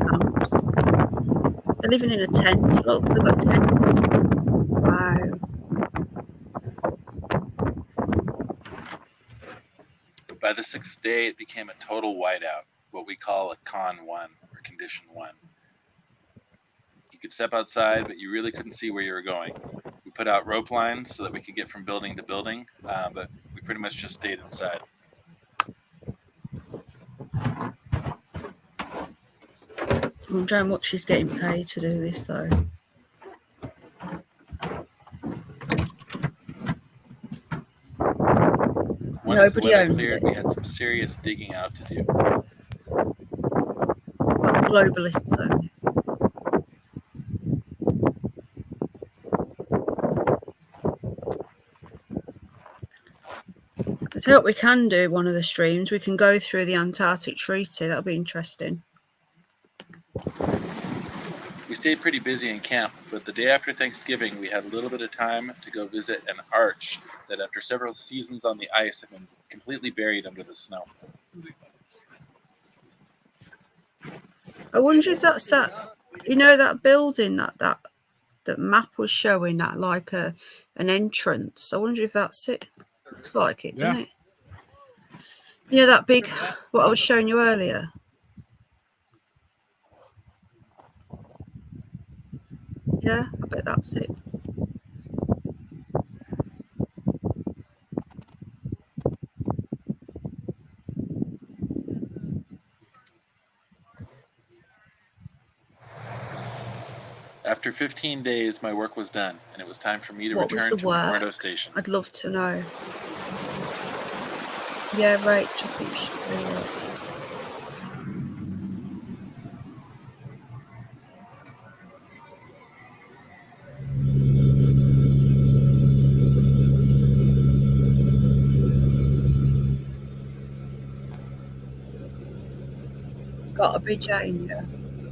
camps. They're living in a tent. Look, they've got tents. Wow. By the 6th day, it became a total whiteout, what we call a Con 1 or Condition 1. You could step outside, but you really couldn't see where you were going. We put out rope lines so that we could get from building to building, but we pretty much just stayed inside. I wonder how much she's getting paid to do this, though. once Nobody the weather owns cleared, it. we had some serious digging out to do. Well, the globalists own it. I tell you what we can do, one of the streams, we can go through the Antarctic Treaty. That'll be interesting. We stayed pretty busy in camp, but the day after Thanksgiving, we had a little bit of time to go visit an arch that after several seasons on the ice had been completely buried under the snow. I wonder if that's that, you know, that building that map was showing, that like an entrance. I wonder if that's it. Looks like it, doesn't it? You know, that big, what I was showing you earlier. Yeah, I bet that's it. After 15 days, my work was done, and it was time for me to What was return the to work? McMurdo Station. I'd love to know. Yeah, Rach, I think you should do it. Gotta be Jane, yeah.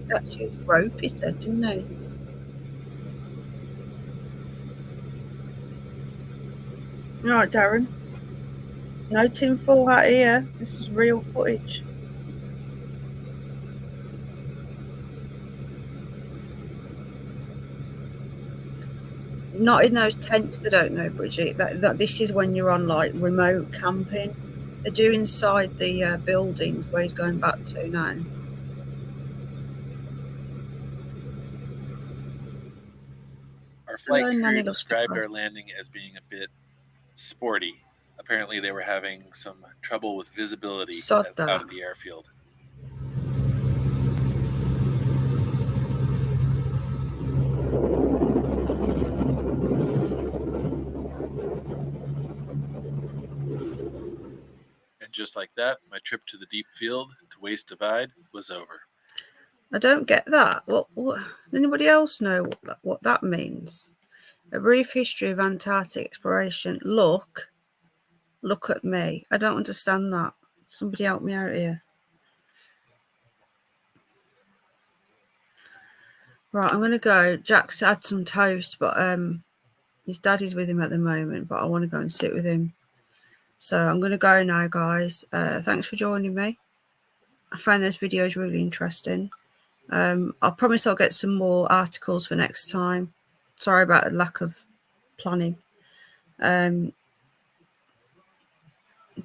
That's his rope, he said, didn't he? Right, Darren. No tinfoil hat here. This is real footage. Not in those tents, they don't know, Bridget. That this is when you're on like remote camping. They do inside the buildings where he's going back to now. Our flight Hello, crew Nanny described Luster. our landing as being a bit sporty. Apparently, they were having some trouble with visibility Sod out that. of the airfield. And just like that, my trip to the deep field to Waste Divide was over. I don't get that. What anybody else know what that means? A brief history of Antarctic exploration. Look at me. I don't understand that. Somebody help me out here. Right, I'm going to go. Jack's had some toast, but his daddy's with him at the moment, but I want to go and sit with him. So I'm going to go now, guys. Thanks for joining me. I found those videos really interesting. I promise I'll get some more articles for next time. Sorry about the lack of planning.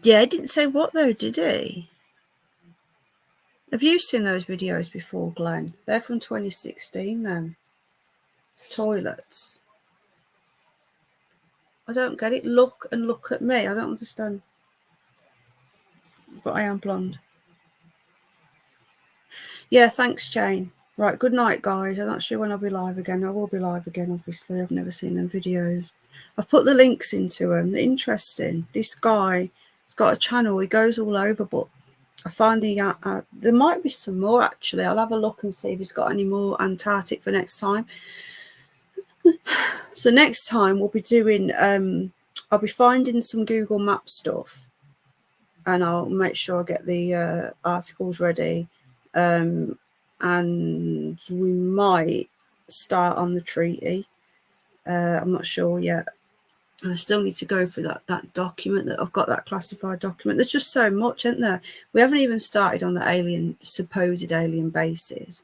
Yeah, he didn't say what though, did he? Have you seen those videos before, Glenn? They're from 2016 then. Toilets. I don't get it. Look at me. I don't understand. But I am blonde. Yeah, thanks, Jane. Right, good night, guys. I'm not sure when I'll be live again. I will be live again, obviously. I've never seen them videos. I've put the links into them. They're interesting. This guy has got a channel. He goes all over, but I find there might be some more, actually. I'll have a look and see if he's got any more Antarctic for next time. So next time we'll be doing, I'll be finding some Google Map stuff, and I'll make sure I get the articles ready. And we might start on the treaty. I'm not sure yet. And I still need to go for that document that I've got, that classified document. There's just so much, isn't there? We haven't even started on the supposed alien bases.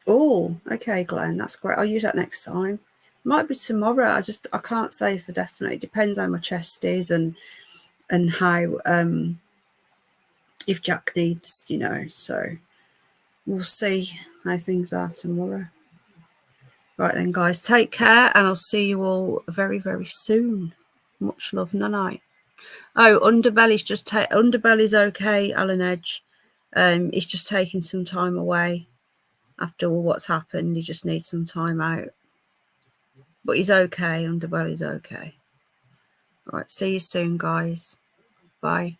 Oh, okay, Glenn, that's great. I'll use that next time. Might be tomorrow. I can't say for definite. It depends how my chest is and how if Jack needs, so we'll see how things are tomorrow. Right then, guys, take care, and I'll see you all very, very soon. Much love, night. Oh, Underbelly's okay, Alan Edge. He's just taking some time away after all what's happened. He just needs some time out. But he's okay, Underbelly's okay. Right, see you soon, guys. Bye.